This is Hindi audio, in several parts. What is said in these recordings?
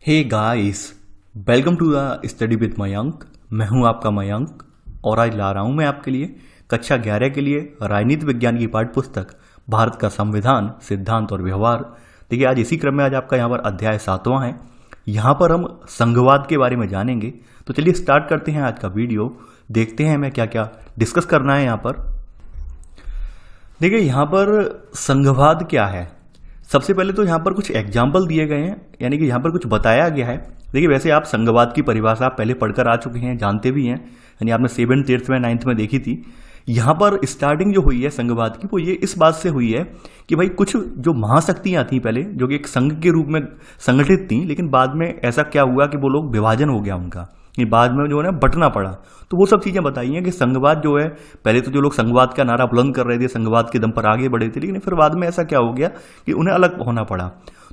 Hey guys, welcome to the study with Mayank. मैं हूं आपका मयंक और आज ला रहा हूं मैं आपके लिए कक्षा 11 के लिए राजनीति विज्ञान की पाठ्य पुस्तक भारत का संविधान, सिद्धांत और व्यवहार। देखिए, आज इसी क्रम में आज आपका यहाँ पर अध्याय 7वां है। यहाँ पर हम संघवाद के बारे में जानेंगे। तो चलिए स्टार्ट करते हैं आज का वीडियो। देखते हैं हमें क्या क्या डिस्कस करना है यहाँ पर। देखिए, यहाँ पर संघवाद क्या है। सबसे पहले तो यहाँ पर कुछ एग्जाम्पल दिए गए हैं, यानी कि यहाँ पर कुछ बताया गया है। देखिए, वैसे आप संघवाद की परिभाषा आप पहले पढ़कर आ चुके हैं, जानते भी हैं, यानी आपने 7th 8th में 9th में देखी थी। यहाँ पर स्टार्टिंग जो हुई है संघवाद की, वो ये इस बात से हुई है कि भाई कुछ जो महाशक्तियाँ थी पहले, जो कि एक संघ के रूप में संगठित थी, लेकिन बाद में ऐसा क्या हुआ कि वो लोग विभाजन हो गया उनका, ये बाद में जो है ना बंटना पड़ा। तो वो सब चीज़ें बताई हैं कि संघवाद जो है, पहले तो जो लोग संघवाद का नारा बुलंद कर रहे थे, संघवाद के दम पर आगे बढ़े थे, लेकिन फिर बाद में ऐसा क्या हो गया कि उन्हें अलग होना पड़ा।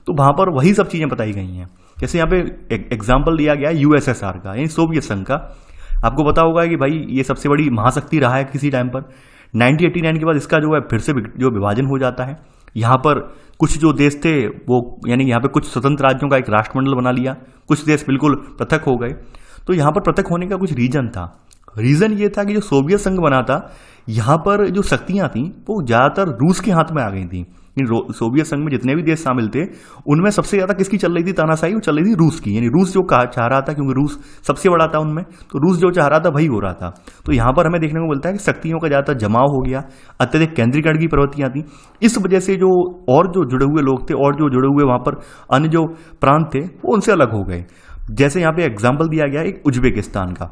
तो वहाँ पर वही सब चीज़ें बताई गई हैं। जैसे यहाँ पे एग्जाम्पल दिया गया यूएसएसआर का, यानी सोवियत संघ का। आपको पता होगा कि भाई ये सबसे बड़ी महाशक्ति रहा है किसी टाइम पर। 1989 के बाद इसका जो है फिर से जो विभाजन हो जाता है। यहाँ पर कुछ जो देश थे वो, यानी यहाँ पे कुछ स्वतंत्र राज्यों का एक राष्ट्रमंडल बना लिया, कुछ देश बिल्कुल पृथक हो गए। तो यहाँ पर पृथक होने का कुछ रीजन था। रीजन ये था कि जो सोवियत संघ बना था, यहाँ पर जो शक्तियाँ थीं वो ज़्यादातर रूस के हाथ में आ गई थी। सोवियत संघ में जितने भी देश शामिल थे, उनमें सबसे ज़्यादा किसकी चल रही थी तानाशाही? वो चल रही थी रूस की। यानी रूस जो चाह रहा था, क्योंकि रूस सबसे बड़ा था उनमें, तो रूस जो चाह रहा था वही हो रहा था। तो यहाँ पर हमें देखने को मिलता है कि शक्तियों का ज़्यादातर जमाव हो गया, अत्यधिक केंद्रीकरण की प्रवृत्तियाँ थी। इस वजह से जो और जो जुड़े हुए लोग थे और जो जुड़े हुए वहाँ पर अन्य जो प्रांत थे, वो उनसे अलग हो गए। जैसे यहाँ पे एग्जाम्पल दिया गया एक उज्बेकिस्तान का।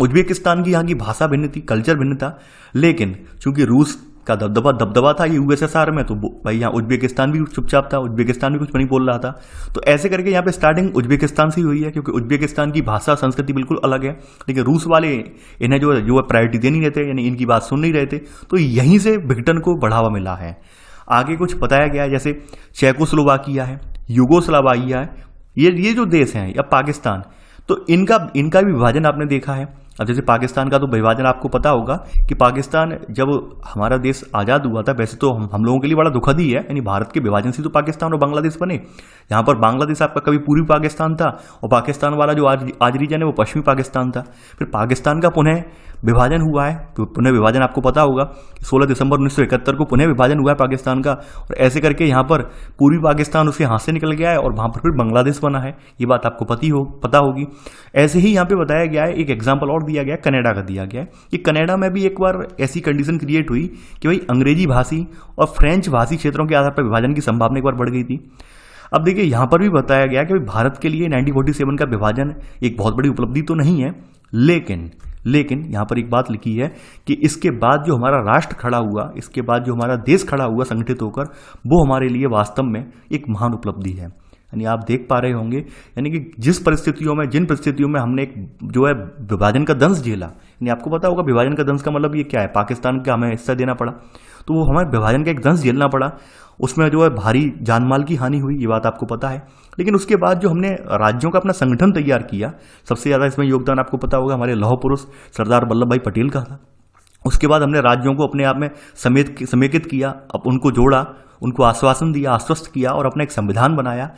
उज्बेकिस्तान की यहाँ की भाषा भिन्न थी, कल्चर भिन्न था, लेकिन चूंकि रूस का दबदबा था ये यूएसएसआर में, तो भाई यहाँ उज्बेकिस्तान भी चुपचाप था, उज्बेकिस्तान भी कुछ नहीं बोल रहा था। तो ऐसे करके यहाँ पे स्टार्टिंग उज्बेकिस्तान से ही हुई है, क्योंकि उज्बेकिस्तान की भाषा संस्कृति बिल्कुल अलग है। लेकिन रूस वाले इन्हें जो प्रायोरिटी दे नहीं रहे थे, यानी इनकी बात सुन नहीं रहे थे। तो यहीं से विघटन को बढ़ावा मिला है। आगे कुछ बताया गया है, जैसे चेकोस्लोवाकिया है, यूगोस्लाविया है, ये जो देश हैं, या पाकिस्तान, तो इनका भी विभाजन आपने देखा है। अब जैसे पाकिस्तान का तो विभाजन आपको पता होगा कि पाकिस्तान जब हमारा देश आज़ाद हुआ था, वैसे तो हम लोगों के लिए बड़ा दुखद ही है, यानी भारत के विभाजन से तो पाकिस्तान और बांग्लादेश बने। यहाँ पर बांग्लादेश आपका कभी पूर्वी पाकिस्तान था, और पाकिस्तान वाला जो आज रीजन है वो पश्चिमी पाकिस्तान था। फिर पाकिस्तान का पुनः विभाजन हुआ है। तो पुनः विभाजन आपको पता होगा 16 दिसंबर 1971 को पुनः विभाजन हुआ है पाकिस्तान का, और ऐसे करके यहाँ पर पूर्वी पाकिस्तान उसके हाथ से निकल गया है और वहाँ पर फिर बांग्लादेश बना है। ये बात आपको पता होगी। ऐसे ही यहाँ पे बताया गया है, एक एग्जाम्पल और दिया गया है, कनाडा का दिया गया है कि कनाडा में भी एक बार ऐसी कंडीशन क्रिएट हुई कि भाई अंग्रेजी भाषी और फ्रेंच भाषी क्षेत्रों के आधार पर विभाजन की संभावना एक बार बढ़ गई थी। अब देखिए, यहाँ पर भी बताया गया कि भारत के लिए 1947 का विभाजन एक बहुत बड़ी उपलब्धि तो नहीं है, लेकिन यहाँ पर एक बात लिखी है कि इसके बाद जो हमारा राष्ट्र खड़ा हुआ, इसके बाद जो हमारा देश खड़ा हुआ संगठित होकर, वो हमारे लिए वास्तव में एक महान उपलब्धि है। यानी आप देख पा रहे होंगे, यानी कि जिन परिस्थितियों में हमने एक जो है विभाजन का दंश झेला, यानी आपको पता होगा विभाजन का दंश का मतलब ये क्या है, पाकिस्तान का हमें हिस्सा देना पड़ा, तो वो हमें विभाजन का एक दंश झेलना पड़ा। उसमें जो है भारी जानमाल की हानि हुई, ये बात आपको पता है। लेकिन उसके बाद जो हमने राज्यों का अपना संगठन तैयार किया, सबसे ज़्यादा इसमें योगदान आपको पता होगा हमारे लौह पुरुष सरदार वल्लभ भाई पटेल का था। उसके बाद हमने राज्यों को अपने आप में समेकित किया, अब उनको जोड़ा, उनको आश्वासन दिया, आश्वस्त किया और अपना एक संविधान बनाया।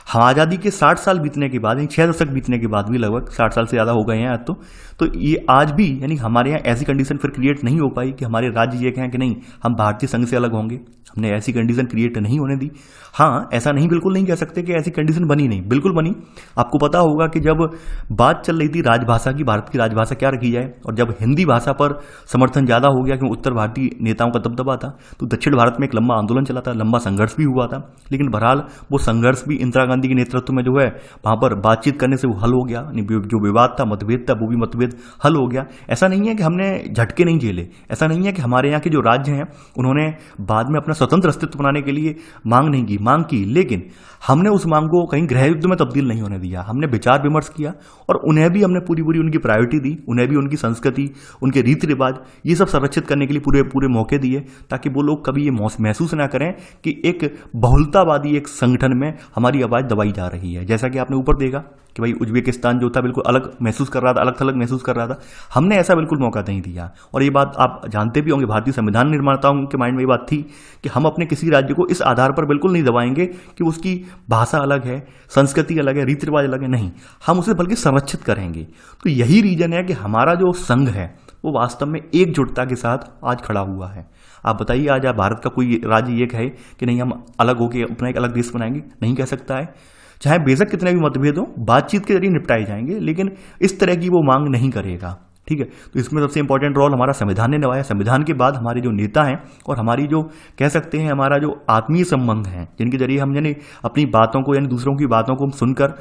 हम आज़ादी के 60 साल बीतने के बाद, 6 दशक बीतने के बाद भी, लगभग 60 साल से ज़्यादा हो गए हैं आज तो ये आज भी, यानी हमारे यहाँ ऐसी कंडीशन फिर क्रिएट नहीं हो पाई कि हमारे राज्य ये कहें कि नहीं हम भारतीय संघ से अलग होंगे। हमने ऐसी कंडीशन क्रिएट नहीं होने दी। हाँ, ऐसा नहीं, बिल्कुल नहीं कह सकते कि ऐसी कंडीशन बनी नहीं, बिल्कुल बनी। आपको पता होगा कि जब बात चल रही थी राजभाषा की, भारत की राजभाषा क्या रखी जाए, और जब हिंदी भाषा पर समर्थन ज़्यादा हो गया क्योंकि उत्तर भारतीय नेताओं का दबदबा था, तो दक्षिण भारत में एक लंबा आंदोलन चला था, लंबा संघर्ष भी हुआ था। लेकिन बहरहाल वो संघर्ष भी इंदिरा गांधी के नेतृत्व में जो है वहाँ पर बातचीत करने से वो हल हो गया। जो विवाद था, मतभेद था, वो भी मतभेद हल हो गया। ऐसा नहीं है कि हमने झटके नहीं झेले, ऐसा नहीं है कि हमारे यहाँ के जो राज्य हैं उन्होंने बाद में अपना स्वतंत्र अस्तित्व बनाने के लिए मांग की, लेकिन हमने उस मांग को कहीं गृह युद्ध में तब्दील नहीं होने दिया। हमने विचार विमर्श किया और उन्हें भी हमने पूरी उनकी प्रायोरिटी दी, उन्हें भी उनकी संस्कृति, उनके रीति रिवाज, ये सब संरक्षित करने के लिए पूरे मौके दिए, ताकि वो लोग कभी ये महसूस ना करें कि एक बहुलतावादी एक संगठन में हमारी आवाज़ दबाई जा रही है। जैसा कि आपने ऊपर देखा कि भाई उज्बेकिस्तान जो था बिल्कुल अलग महसूस कर रहा था, अलग थलग महसूस कर रहा था, हमने ऐसा बिल्कुल मौका नहीं दिया। और ये बात आप जानते भी होंगे, भारतीय संविधान निर्माताओं के माइंड में ये बात थी कि हम अपने किसी राज्य को इस आधार पर बिल्कुल नहीं दबाएंगे कि उसकी भाषा अलग है, संस्कृति अलग है, रीति रिवाज अलग है, नहीं, हम उसे बल्कि संरक्षित करेंगे। तो यही रीजन है कि हमारा जो संघ है वो वास्तव में एकजुटता के साथ आज खड़ा हुआ है। आप बताइए, आज आप भारत का कोई राज्य ये कहे कि नहीं हम अलग होकर अपना एक अलग देश बनाएंगे? नहीं कह सकता है। चाहे बेशक कितने भी मतभेद हो, बातचीत के जरिए निपटाए जाएंगे, लेकिन इस तरह की वो मांग नहीं करेगा। ठीक है, तो इसमें सबसे इंपॉर्टेंट रोल हमारा संविधान ने निभाया। संविधान के बाद हमारे जो नेता हैं और हमारी जो कह सकते हैं हमारा जो आत्मीय संबंध है, जिनके जरिए हम यानी अपनी बातों को यानी दूसरों की बातों को सुनकर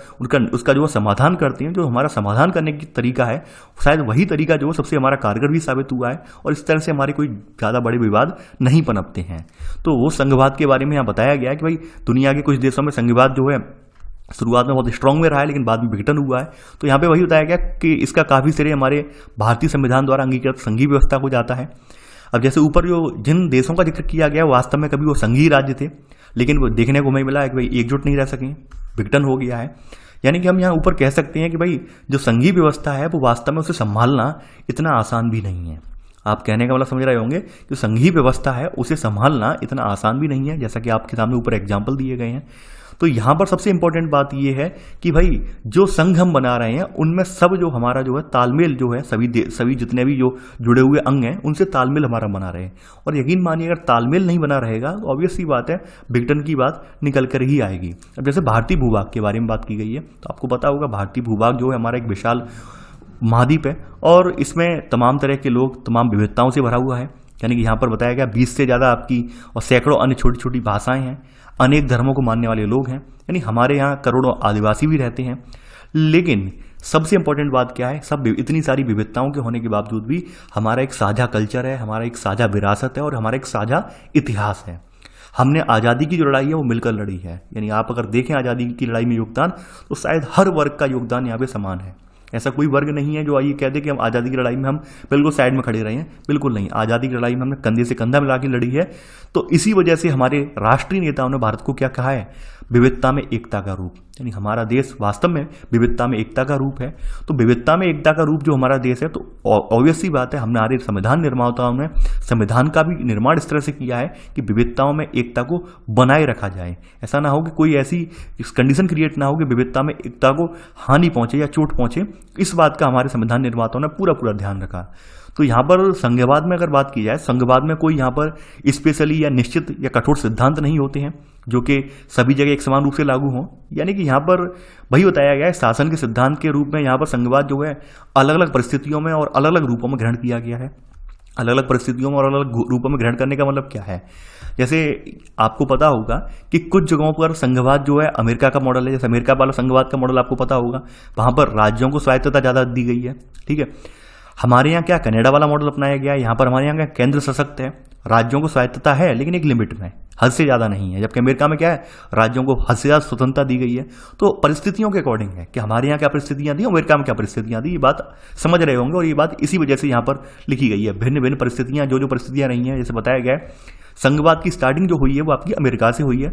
उसका जो समाधान करते हैं, जो हमारा समाधान करने की तरीका है, शायद वही तरीका जो सबसे हमारा कारगर भी साबित हुआ है और इस तरह से हमारे कोई ज़्यादा बड़े विवाद नहीं पनपते हैं। तो वो संघवाद के बारे में यहाँ बताया गया है कि भाई दुनिया के कुछ देशों में संघवाद जो है शुरुआत में बहुत स्ट्रांग में रहा है, लेकिन बाद में विघटन हुआ है। तो यहाँ पे वही बताया गया कि इसका काफ़ी श्रेय हमारे भारतीय संविधान द्वारा अंगीकृत संघीय व्यवस्था को जाता है। अब जैसे ऊपर जो जिन देशों का जिक्र किया गया वास्तव में कभी वो संघीय राज्य थे, लेकिन वो देखने को हमें मिला है कि भाई एकजुट नहीं रह सके, विघटन हो गया है। यानी कि हम यहाँ ऊपर कह सकते हैं कि भाई जो संघीय व्यवस्था है वो वास्तव में उसे संभालना इतना आसान भी नहीं है। आप कहने का मतलब समझ रहे होंगे कि संघीय व्यवस्था है उसे संभालना इतना आसान भी नहीं है, जैसा कि आपके सामने ऊपर एग्जाम्पल दिए गए हैं। तो यहाँ पर सबसे इंपॉर्टेंट बात यह है कि भाई जो संघ हम बना रहे हैं उनमें सब जो हमारा जो है तालमेल जो है सभी जितने भी जो जुड़े हुए अंग हैं उनसे तालमेल हमारा बना रहे। और यकीन मानिए अगर तालमेल नहीं बना रहेगा तो ऑब्वियस सी बात है विघटन की बात निकल कर ही आएगी। अब जैसे भारतीय भूभाग के बारे में बात की गई है, तो आपको पता होगा भारतीय भूभाग जो है हमारा एक विशाल महाद्वीप है और इसमें तमाम तरह के लोग, तमाम विविधताओं से भरा हुआ है। यानी कि यहाँ पर बताया गया 20 से ज़्यादा आपकी और सैकड़ों अन्य छोटी छोटी भाषाएं हैं, अनेक धर्मों को मानने वाले लोग हैं, यानी हमारे यहाँ करोड़ों आदिवासी भी रहते हैं। लेकिन सबसे इंपॉर्टेंट बात क्या है, सब इतनी सारी विविधताओं के होने के बावजूद भी हमारा एक साझा कल्चर है, हमारा एक साझा विरासत है और हमारा एक साझा इतिहास है। हमने आज़ादी की जो लड़ाई है वो मिलकर लड़ी है। यानी आप अगर देखें आज़ादी की लड़ाई में योगदान, तो शायद हर वर्ग का योगदान यहाँ पे समान है। ऐसा कोई वर्ग नहीं है जो आइए कह दे कि हम आज़ादी की लड़ाई में हम बिल्कुल साइड में खड़े रहे हैं, बिल्कुल नहीं। आज़ादी की लड़ाई में हमने कंधे से कंधा मिला के लड़ी है। तो इसी वजह से हमारे राष्ट्रीय नेताओं ने भारत को क्या कहा है, विविधता में एकता का रूप। यानी हमारा देश वास्तव में विविधता में एकता का रूप है। तो विविधता में एकता का रूप जो हमारा देश है, तो ऑब्वियस सी बात है हमारे संविधान निर्माताओं ने संविधान का भी निर्माण इस तरह से किया है कि विविधताओं में एकता को बनाए रखा जाए। ऐसा ना हो कि कोई ऐसी कंडीशन क्रिएट ना हो कि विविधता में एकता को हानि पहुंचे या चोट पहुंचे। इस बात का हमारे संविधान निर्माताओं ने पूरा ध्यान रखा। तो यहाँ पर संघवाद में अगर बात की जाए, संघवाद में कोई यहाँ पर स्पेशली या निश्चित या कठोर सिद्धांत नहीं होते हैं जो कि सभी जगह एक समान रूप से लागू हों। यानी कि यहाँ पर वही बताया गया है, शासन के सिद्धांत के रूप में यहाँ पर संघवाद जो है अलग अलग परिस्थितियों में और अलग अलग रूपों में ग्रहण किया गया है। अलग अलग परिस्थितियों में और अलग अलग रूपों में ग्रहण करने का मतलब क्या है, जैसे आपको पता होगा कि कुछ जगहों पर संघवाद जो है अमेरिका का मॉडल है। जैसे अमेरिका वाला संघवाद का मॉडल आपको पता होगा, वहाँ पर राज्यों को स्वायत्तता ज़्यादा दी गई है। ठीक है, हमारे यहाँ क्या कनाडा वाला मॉडल अपनाया गया है। यहाँ पर हमारे यहाँ क्या केंद्र सशक्त है, राज्यों को स्वायत्तता है लेकिन एक लिमिट में, हद से ज़्यादा नहीं है। जबकि अमेरिका में क्या है, राज्यों को हद से ज़्यादा स्वतंत्रता दी गई है। तो परिस्थितियों के अकॉर्डिंग है कि हमारे यहाँ क्या परिस्थितियाँ दी, अमेरिका में क्या परिस्थितियाँ दी, ये बात समझ रहे होंगे। और ये बात इसी वजह से यहाँ पर लिखी गई है, भिन्न भिन्न परिस्थितियाँ जो परिस्थितियाँ रही हैं। जैसे बताया गया है संघवाद की स्टार्टिंग जो हुई है वो आपकी अमेरिका से हुई है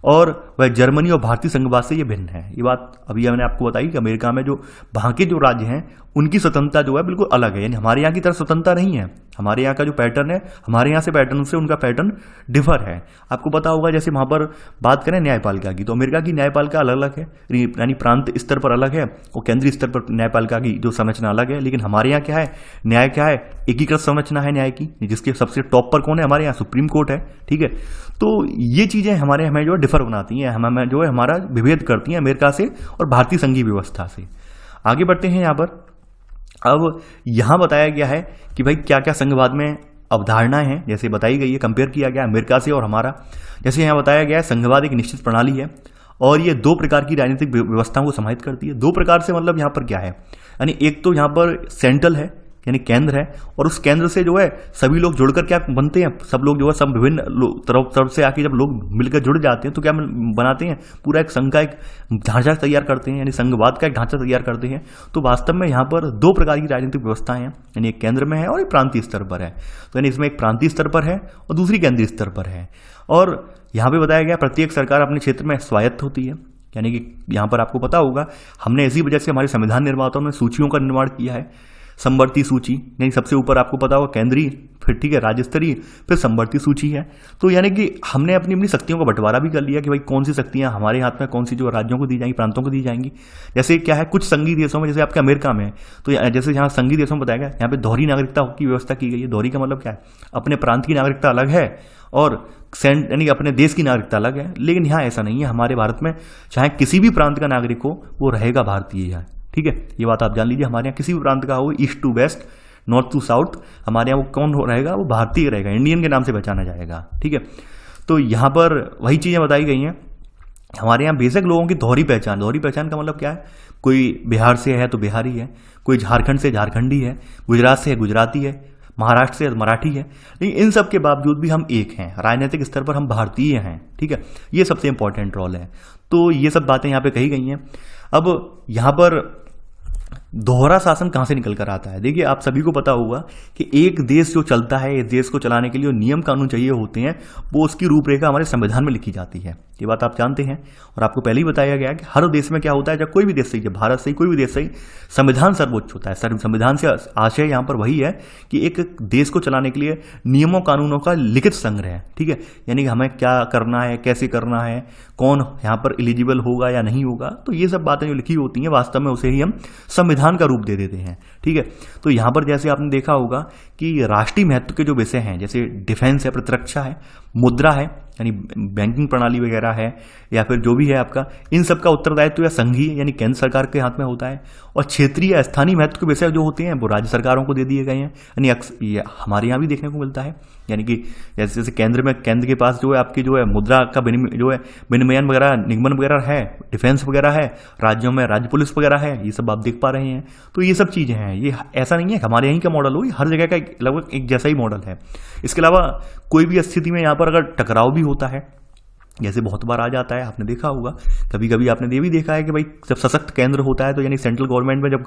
और वह जर्मनी और भारतीय संघवाद से ये भिन्न है। ये बात अभी मैंने आपको बताई कि अमेरिका में जो वहाँ के जो राज्य हैं उनकी स्वतंत्रता जो है बिल्कुल अलग है। यानी हमारे यहाँ की तरह स्वतंत्रता नहीं है। हमारे यहाँ का जो पैटर्न है, हमारे यहाँ से पैटर्न से उनका पैटर्न डिफर है। आपको पता होगा जैसे वहाँ पर बात करें न्यायपालिका की, तो अमेरिका की न्यायपालिका अलग अलग है, यानी प्रांत स्तर पर अलग है और केंद्रीय स्तर पर न्यायपालिका की जो संरचना अलग है। लेकिन हमारे यहाँ क्या है, न्याय क्या है, एकीकृत संरचना है न्याय की, जिसके सबसे टॉप पर कौन है, हमारे यहाँ सुप्रीम कोर्ट है। ठीक है, तो ये चीज़ें हमें जो डिफर बनाती हैं, हमें जो है हमारा विभेद करती हैं अमेरिका से और भारतीय संघीय व्यवस्था से। आगे बढ़ते हैं यहाँ पर। अब यहाँ बताया गया है कि भाई क्या क्या संघवाद में अवधारणाएं हैं, जैसे बताई गई है, कंपेयर किया गया अमेरिका से और हमारा। जैसे यहाँ बताया गया है संघवाद एक निश्चित प्रणाली है और ये दो प्रकार की राजनीतिक व्यवस्थाओं को समाहित करती है। दो प्रकार से मतलब यहाँ पर क्या है, यानी एक तो यहाँ पर सेंट्रल है यानी केंद्र है और उस केंद्र से जो है सभी लोग जुड़कर क्या बनते हैं, सब लोग जो है सब विभिन्न तरफ से आके जब लोग मिलकर जुड़ जाते हैं तो क्या बनाते हैं, पूरा एक संघ का एक ढांचा तैयार करते हैं, यानी संघवाद का एक ढांचा तैयार करते हैं। तो वास्तव में यहाँ पर दो प्रकार की राजनीतिक व्यवस्थाएं हैं, यानी एक केंद्र में है और एक प्रांतीय स्तर पर है। तो यानी इसमें एक प्रांतीय स्तर पर है और दूसरी केंद्रीय स्तर पर है। और यहाँ पे बताया गया प्रत्येक सरकार अपने क्षेत्र में स्वायत्त होती है, यानी कि यहाँ पर आपको पता होगा हमने इसी वजह से हमारे संविधान निर्माताओं ने सूचियों का निर्माण किया है। समवर्ती सूची, यानी सबसे ऊपर आपको पता होगा केंद्रीय, फिर ठीक है राज्य स्तरीय, फिर समवर्ती सूची है। तो यानी कि हमने अपनी अपनी शक्तियों का बंटवारा भी कर लिया कि भाई कौन सी शक्तियां हमारे हाथ में, कौन सी जो राज्यों को दी जाएंगी, प्रांतों को दी जाएंगी। जैसे क्या है कुछ संघीय देशों में, जैसे आपके अमेरिका में, तो जैसे यहाँ संघीय देशों में बताया गया, यहाँ पे दोहरी नागरिकता की व्यवस्था की गई है। दोहरी का मतलब क्या है, अपने प्रांत की नागरिकता अलग है और यानी अपने देश की नागरिकता अलग है। लेकिन यहाँ ऐसा नहीं है, हमारे भारत में चाहे किसी भी प्रांत का नागरिक हो वो रहेगा भारतीय है। ठीक है, ये बात आप जान लीजिए। हमारे यहाँ किसी भी प्रांत का हो, east to west, north to south, हमारे यहाँ वो कौन रहेगा, वो भारतीय रहेगा, इंडियन के नाम से पहचाना जाएगा। ठीक है, तो यहाँ पर वही चीज़ें बताई गई हैं। हमारे यहाँ बेशक लोगों की दोहरी पहचान का मतलब क्या है, कोई बिहार से है तो बिहारी है, कोई झारखंड से झारखंडी है, गुजरात से है गुजराती है, महाराष्ट्र से मराठी है। लेकिन इन सब के बावजूद भी हम एक हैं, राजनीतिक स्तर पर हम भारतीय हैं। ठीक है, ये सबसे इंपॉर्टेंट रोल है। तो ये सब बातें यहाँ पे कही गई हैं। अब यहाँ पर दोहरा शासन कहां से निकल कर आता है, देखिए आप सभी को पता होगा कि एक देश जो चलता है, इस देश को चलाने के लिए नियम कानून चाहिए होते हैं, वो उसकी रूपरेखा हमारे संविधान में लिखी जाती है। ये बात आप जानते हैं और आपको पहले ही बताया गया कि हर देश में क्या होता है, जब कोई भी देश सही, भारत से ही कोई भी देश सही, संविधान सर्वोच्च होता है। संविधान से आशय यहाँ पर वही है कि एक देश को चलाने के लिए नियमों कानूनों का लिखित संग्रह है। ठीक है, यानी कि हमें क्या करना है, कैसे करना है, कौन यहाँ पर एलिजिबल होगा या नहीं होगा, तो ये सब बातें जो लिखी होती हैं वास्तव में उसे ही हम संविधान का रूप दे देते हैं। ठीक है, तो यहाँ पर जैसे आपने देखा होगा कि राष्ट्रीय महत्व के जो विषय हैं, जैसे डिफेंस है, प्रतिरक्षा है, मुद्रा है, यानी बैंकिंग प्रणाली वगैरह है, या फिर जो भी है आपका, इन सब का उत्तरदायित्व या संघीय यानी केंद्र सरकार के हाथ में होता है। और क्षेत्रीय या स्थानीय महत्व के विषय जो होते हैं वो राज्य सरकारों को दे दिए गए हैं। यानी हमारे यहाँ भी देखने को मिलता है, यानी कि जैसे जैसे केंद्र के पास जो है आपकी जो है मुद्रा का जो है विनिमयन वगैरह, निगमन वगैरह है, डिफेंस वगैरह है, राज्यों में राज्य पुलिस वगैरह है, ये सब आप देख पा रहे हैं। तो ये सब चीज़ें हैं, ये ऐसा नहीं है हमारे यहीं का मॉडल हो, हर जगह का लगभग एक जैसा ही मॉडल है। इसके अलावा कोई भी स्थिति में यहाँ पर अगर टकराव भी होता है, जैसे बहुत बार आ जाता है, आपने देखा होगा, कभी कभी आपने ये भी देखा है कि भाई जब सशक्त केंद्र होता है, तो यानी सेंट्रल गवर्नमेंट में, जब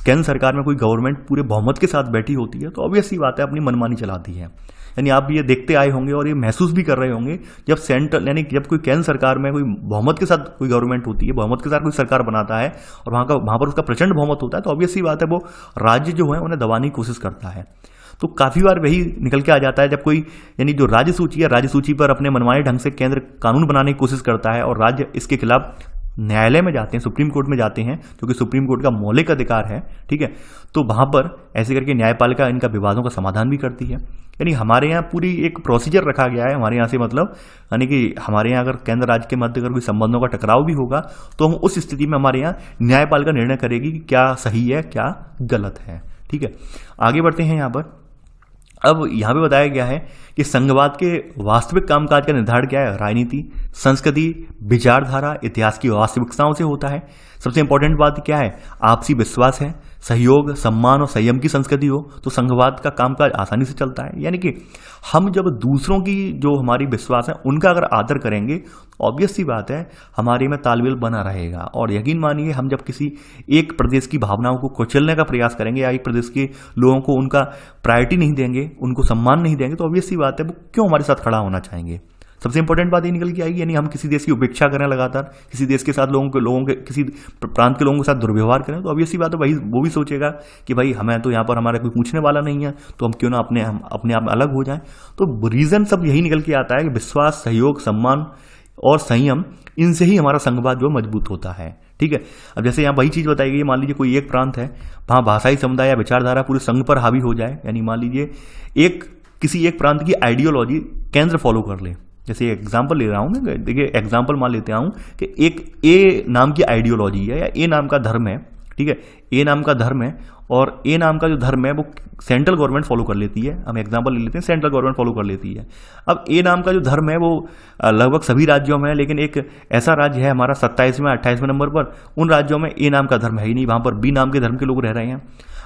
केंद्र सरकार में कोई गवर्नमेंट पूरे बहुमत के साथ बैठी होती है, तो ऑब्वियस सी बात है अपनी मनमानी चलाती है। यानी आप ये देखते आए होंगे और ये महसूस भी कर रहे होंगे, जब सेंट्रल यानी जब कोई केंद्र सरकार में कोई बहुमत के साथ कोई गवर्नमेंट होती है, बहुमत के साथ कोई सरकार बनाता है और वहाँ पर उसका प्रचंड बहुमत होता है, तो ऑब्वियस सी बात है वो राज्य जो है उन्हें दबाने की कोशिश करता है। तो काफ़ी बार वही निकल के आ जाता है जब कोई यानी जो राज्य सूची है, राज्य सूची पर अपने मनमाने ढंग से केंद्र कानून बनाने की कोशिश करता है और राज्य इसके खिलाफ न्यायालय में जाते हैं, सुप्रीम कोर्ट में जाते हैं, जो कि सुप्रीम कोर्ट का मौलिक अधिकार है। ठीक है, तो वहाँ पर ऐसे करके न्यायपालिका इनका विवादों का समाधान भी करती है। यानी हमारे यहाँ पूरी एक प्रोसीजर रखा गया है हमारे यहाँ से, मतलब यानी कि हमारे यहाँ अगर केंद्र राज्य के मध्य अगर कोई संबंधों का टकराव भी होगा, तो हम उस स्थिति में हमारे यहाँ न्यायपालिका निर्णय करेगी कि क्या सही है क्या गलत है। ठीक है, आगे बढ़ते हैं यहाँ पर। अब यहाँ पे बताया गया है कि संघवाद के वास्तविक कामकाज का निर्धारण क्या है, राजनीति, संस्कृति, विचारधारा, इतिहास की वास्तविकताओं से होता है। सबसे इंपॉर्टेंट बात क्या है, आपसी विश्वास है, सहयोग, सम्मान और संयम की संस्कृति हो, तो संघवाद का कामकाज आसानी से चलता है। यानी कि हम जब दूसरों की जो हमारी विश्वास है उनका अगर आदर करेंगे, ऑब्वियस सी बात है हमारे में तालमेल बना रहेगा। और यकीन मानिए हम जब किसी एक प्रदेश की भावनाओं को कुचलने का प्रयास करेंगे या एक प्रदेश के लोगों को उनका प्रायोरिटी नहीं देंगे, उनको सम्मान नहीं देंगे, तो ऑब्वियस सी बात है वो क्यों हमारे साथ खड़ा होना चाहेंगे। सबसे इंपॉर्टेंट बात ये निकल के आएगी, यानी हम किसी देश की उपेक्षा करें लगातार, किसी देश के साथ लोगों के किसी प्रांत के लोगों के साथ दुर्व्यवहार करें, तो ऑब्वियस सी बात है भाई वो भी सोचेगा कि भाई हमें तो यहाँ पर हमारा कोई पूछने वाला नहीं है, तो हम क्यों ना अपने आप अलग हो जाएं। तो रीजन सब यही निकल के आता है कि विश्वास, सहयोग, सम्मान और संयम, इनसे ही हमारा संघवाद जो मजबूत होता है। ठीक है, अब जैसे यहाँ वही चीज़ बताई गई, मान लीजिए कोई एक प्रांत है, वहाँ भाषाई समुदाय या विचारधारा पूरे संघ पर हावी हो जाए, यानी मान लीजिए किसी एक प्रांत की आइडियोलॉजी केंद्र फॉलो कर ले। जैसे एग्जाम्पल ले रहा हूँ मैं, देखिए एग्जाम्पल मान लेते हूँ कि एक ए नाम की आइडियोलॉजी है या ए नाम का धर्म है। ठीक है, ए नाम का धर्म है और ए नाम का जो धर्म है वो सेंट्रल गवर्नमेंट फॉलो कर लेती है। हम एग्जांपल ले लेते हैं, सेंट्रल गवर्नमेंट फॉलो कर लेती है। अब ए नाम का जो धर्म है वो लगभग सभी राज्यों में है, लेकिन एक ऐसा राज्य है हमारा 27वें 28वें नंबर पर, उन राज्यों में ए नाम का धर्म है ही नहीं, वहाँ पर बी नाम के धर्म के लोग रह रहे हैं।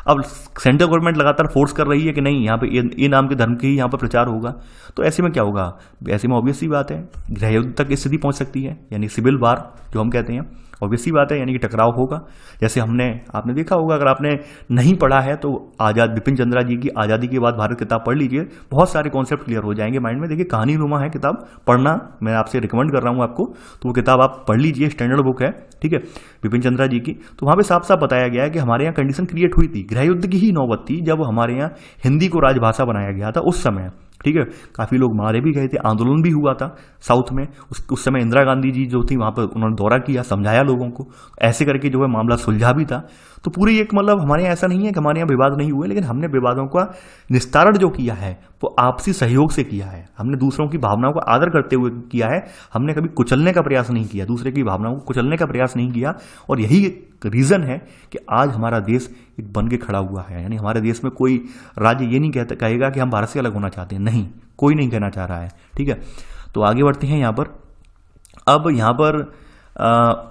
अब सेंट्रल गवर्नमेंट लगातार फोर्स कर रही है कि नहीं यहाँ पे ए नाम के धर्म के ही यहाँ पर प्रचार होगा, तो ऐसे में क्या होगा, ऐसे में ऑब्वियस सी बात है गृह युद्ध तक स्थिति पहुँच सकती है, यानी सिविल वार जो हम कहते हैं। ऑब्वियसली बात है, यानी कि टकराव होगा। जैसे आपने देखा होगा, अगर आपने नहीं पढ़ा है तो बिपिन चंद्रा जी की आज़ादी के बाद भारत किताब पढ़ लीजिए, बहुत सारे कॉन्सेप्ट क्लियर हो जाएंगे माइंड में। देखिए कहानी नुमा है किताब, पढ़ना मैं आपसे रिकमेंड कर रहा हूँ आपको, तो वो किताब आप पढ़ लीजिए, स्टैंडर्ड बुक है, ठीक है, बिपिन चंद्रा जी की। तो वहाँ पे साफ साफ बताया गया है कि हमारे यहाँ कंडीशन क्रिएट हुई थी, गृह युद्ध की ही नौबत थी जब हमारे यहाँ हिंदी को राजभाषा बनाया गया था उस समय, ठीक है। काफ़ी लोग मारे भी गए थे, आंदोलन भी हुआ था साउथ में। उस समय इंदिरा गांधी जी जो थी वहाँ पर उन्होंने दौरा किया, समझाया लोगों को, ऐसे करके जो है मामला सुलझा भी था। तो पूरी एक मतलब हमारे यहाँ ऐसा नहीं है कि हमारे यहाँ विवाद नहीं हुए, लेकिन हमने विवादों का निस्तारण जो किया है वो आपसी सहयोग से किया है। हमने दूसरों की भावनाओं का आदर करते हुए किया है, हमने कभी कुचलने का प्रयास नहीं किया, दूसरे की भावनाओं को कुचलने का प्रयास नहीं किया। और यही एक रीज़न है कि आज हमारा देश एक बन के खड़ा हुआ है। यानी हमारे देश में कोई राज्य ये नहीं कहेगा कि हम भारत से अलग होना चाहते हैं, नहीं, कोई नहीं कहना चाह रहा है, ठीक है। तो आगे बढ़ते हैं यहाँ पर। अब यहाँ पर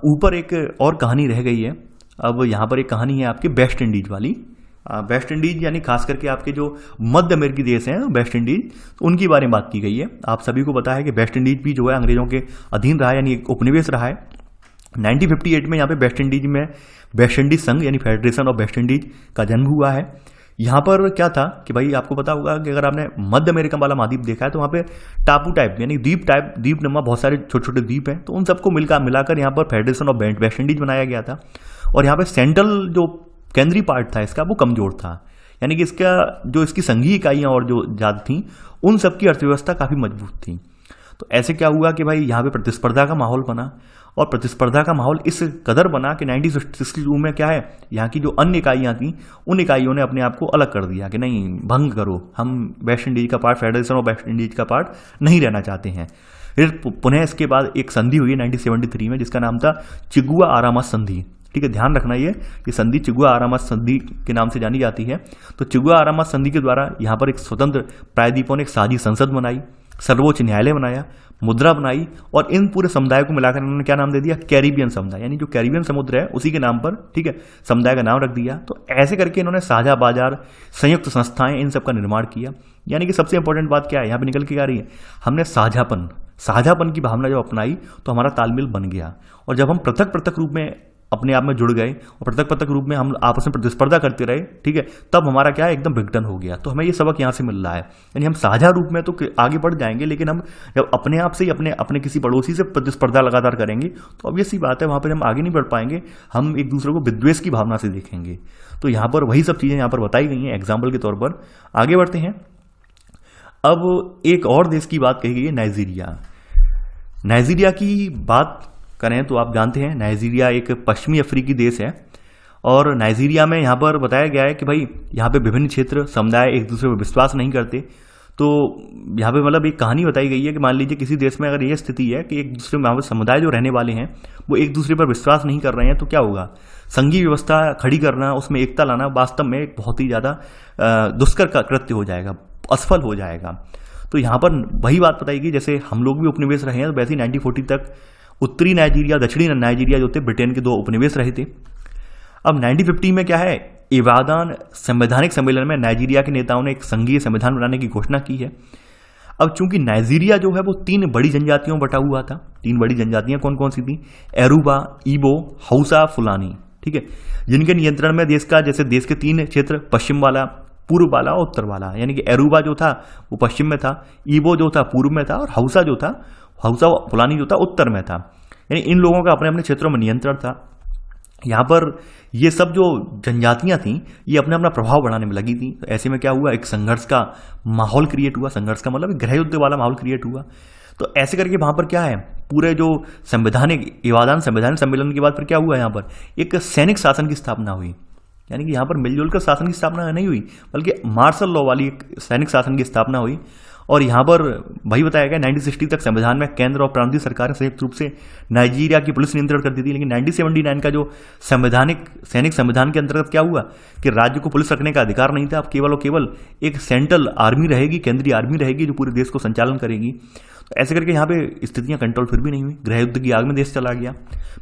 ऊपर एक और कहानी रह गई है। अब यहाँ पर एक कहानी है आपकी वेस्ट इंडीज वाली। वेस्ट इंडीज यानी खास करके आपके जो मध्य अमेरिकी देश हैं वेस्ट इंडीज, तो उनके बारे में बात की गई है। आप सभी को पता है कि वेस्ट इंडीज भी जो है अंग्रेजों के अधीन रहा है, यानी एक उपनिवेश रहा है। 1958 में यहाँ पे वेस्ट इंडीज में वेस्ट इंडीज संघ यानी फेडरेशन ऑफ वेस्ट इंडीज का जन्म हुआ है। यहाँ पर क्या था कि भाई आपको पता होगा कि अगर आपने मध्य अमेरिका वाला महाद्वीप देखा है तो वहाँ पे टापू टाइप यानी द्वीप नमा बहुत सारे छोटे छोटे द्वीप हैं, तो उन सबको मिलाकर यहाँ पर फेडरेशन ऑफ वेस्ट इंडीज बनाया गया था। और यहाँ पे सेंट्रल जो केंद्रीय पार्ट था इसका वो कमजोर था, यानी कि इसकी संघीय इकाइयाँ और जो ज़्यादा थी उन सबकी अर्थव्यवस्था काफ़ी मजबूत थी। तो ऐसे क्या हुआ कि भाई यहाँ पे प्रतिस्पर्धा का माहौल बना, और प्रतिस्पर्धा का माहौल इस कदर बना कि 1962 में क्या है, यहाँ की जो अन्य इकाइयाँ थी उन इकाइयों ने अपने आप को अलग कर दिया कि नहीं, भंग करो, हम वेस्ट इंडीज का part, federation of West Indies का पार्ट नहीं रहना चाहते हैं। फिर पुनः इसके बाद एक संधि हुई 1973 में जिसका नाम था चिगुआ आरामास संधि, ठीक है, ध्यान रखना ये संधि चिगुआ आरामास संधि के नाम से जानी जाती है। तो चिगुआ आरामास संधि के द्वारा यहाँ पर एक स्वतंत्र प्रायद्वीपों ने एक साझी संसद बनाई, सर्वोच्च न्यायालय बनाया, मुद्रा बनाई, और इन पूरे समुदाय को मिलाकर इन्होंने क्या नाम दे दिया, कैरिबियन समुदाय, यानी जो कैरिबियन समुद्र है उसी के नाम पर, ठीक है, समुदाय का नाम रख दिया। तो ऐसे करके इन्होंने साझा बाजार, संयुक्त संस्थाएं, इन सब का निर्माण किया। यानी कि सबसे इंपॉर्टेंट बात क्या है यहाँ पे निकल के आ रही है, हमने साझापन की भावना जब अपनाई तो हमारा तालमेल बन गया। और जब हम पृथक पृथक रूप में अपने आप में जुड़ गए और पृथक पृथक रूप में हम आपस में प्रतिस्पर्धा करते रहे, ठीक है, तब हमारा क्या है, एकदम विघटन हो गया। तो हमें ये सबक यहाँ से मिल रहा है, यानी हम साझा रूप में तो आगे बढ़ जाएंगे, लेकिन हम जब अपने आप से ही अपने किसी पड़ोसी से प्रतिस्पर्धा लगातार करेंगे तो अब ये सी बात है वहाँ पर हम आगे नहीं बढ़ पाएंगे, हम एक दूसरे को विद्वेष की भावना से देखेंगे। तो यहाँ पर वही सब चीज़ें यहाँ पर बताई गई हैं एग्जाम्पल के तौर पर। आगे बढ़ते हैं। अब एक और देश की बात कही गई है, नाइजीरिया की बात करें तो आप जानते हैं नाइजीरिया एक पश्चिमी अफ्रीकी देश है, और नाइजीरिया में यहाँ पर बताया गया है कि भाई यहाँ पे विभिन्न क्षेत्र समुदाय एक दूसरे पर विश्वास नहीं करते। तो यहाँ पे मतलब एक कहानी बताई गई है कि मान लीजिए किसी देश में अगर ये स्थिति है कि एक दूसरे में समुदाय जो रहने वाले हैं वो एक दूसरे पर विश्वास नहीं कर रहे हैं, तो क्या होगा, संघीय व्यवस्था खड़ी करना, उसमें एकता लाना वास्तव में एक बहुत ही ज़्यादा दुष्कर का कृत्य हो जाएगा, असफल हो जाएगा। तो यहाँ पर वही बात बताई गई, जैसे हम लोग भी उपनिवेश रहे हैं, तो वैसे ही 1940 तक उत्तरी नाइजीरिया, दक्षिणी नाइजीरिया जो थे ब्रिटेन के 2 उपनिवेश रहे थे। अब 1950 में क्या है, इबादान संवैधानिक सम्मेलन में नाइजीरिया के नेताओं ने एक संघीय संविधान बनाने की घोषणा की है। अब चूंकि नाइजीरिया जो है वो 3 बड़ी जनजातियों बटा हुआ था, 3 बड़ी जनजातियां कौन कौन सी थी, एरूबा, ईबो, हौसा, फुलानी, ठीक है, जिनके नियंत्रण में देश के 3 क्षेत्र, पश्चिम वाला, पूर्व वाला और उत्तर वाला, यानी कि एरूबा जो था वो पश्चिम में था, ईबो जो था पूर्व में था, और हौसा फुलानी जो था उत्तर में था। यानी इन लोगों का अपने अपने क्षेत्रों में नियंत्रण था। यहाँ पर ये सब जो जनजातियाँ थीं ये अपना अपना प्रभाव बढ़ाने में लगी थी। तो ऐसे में क्या हुआ, एक संघर्ष का माहौल क्रिएट हुआ, संघर्ष का मतलब गृह युद्ध वाला माहौल क्रिएट हुआ। तो ऐसे करके वहाँ पर क्या है, पूरे जो संवैधानिक सम्मेलन के बाद फिर क्या हुआ, यहाँ पर एक सैनिक शासन की स्थापना हुई। यानी कि यहाँ पर मिलजुल कर शासन की स्थापना नहीं हुई, बल्कि मार्शल लॉ वाली एक सैनिक शासन की स्थापना हुई। और यहाँ पर वही बताया गया 1960 तक संविधान में केंद्र और प्रांतीय सरकारें संयुक्त रूप से नाइजीरिया की पुलिस नियंत्रण करती थी। लेकिन 1979 का जो सैनिक संविधान के अंतर्गत क्या हुआ कि राज्य को पुलिस रखने का अधिकार नहीं था, अब केवल और केवल एक सेंट्रल आर्मी रहेगी, केंद्रीय आर्मी रहेगी जो पूरे देश को संचालन करेगी। तो ऐसे करके यहाँ पे स्थितियाँ कंट्रोल फिर भी नहीं हुई, गृह युद्ध की आग में देश चला गया।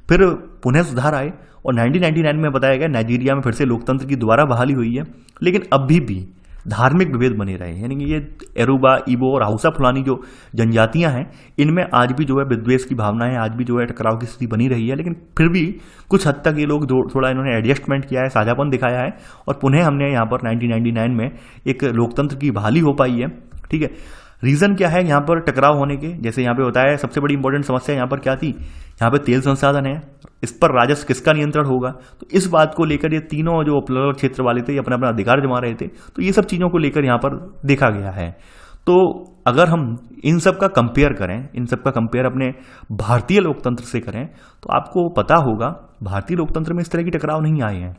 फिर पुनः सुधार आए और 1999 में बताया गया नाइजीरिया में फिर से लोकतंत्र की दोबारा बहाली हुई है। लेकिन अभी भी धार्मिक विभेद बने रहे। यानी कि ये एरुबा, इबो और हाउसा फुलानी जो जनजातियां हैं, इनमें आज भी जो है विद्वेष की भावनाएं, आज भी जो है टकराव की स्थिति बनी रही है। लेकिन फिर भी कुछ हद तक ये लोग थोड़ा इन्होंने एडजस्टमेंट किया है, साझापन दिखाया है, और पुनः हमने यहाँ पर 1999 में एक लोकतंत्र की बहाली हो पाई है। ठीक है, रीजन क्या है यहाँ पर टकराव होने के? जैसे यहाँ पे बताया, सबसे बड़ी इंपॉर्टेंट समस्या यहाँ पर क्या थी? यहाँ पे तेल संसाधन है, इस पर राजस्व किसका नियंत्रण होगा? तो इस बात को लेकर ये तीनों जो उपलब्ध क्षेत्र वाले थे अपना अपना अधिकार जमा रहे थे। तो ये सब चीजों को लेकर यहाँ पर देखा गया है। तो अगर हम इन सब का कंपेयर करें, इन सब का कंपेयर अपने भारतीय लोकतंत्र से करें, तो आपको पता होगा भारतीय लोकतंत्र में इस तरह की टकराव नहीं आए हैं।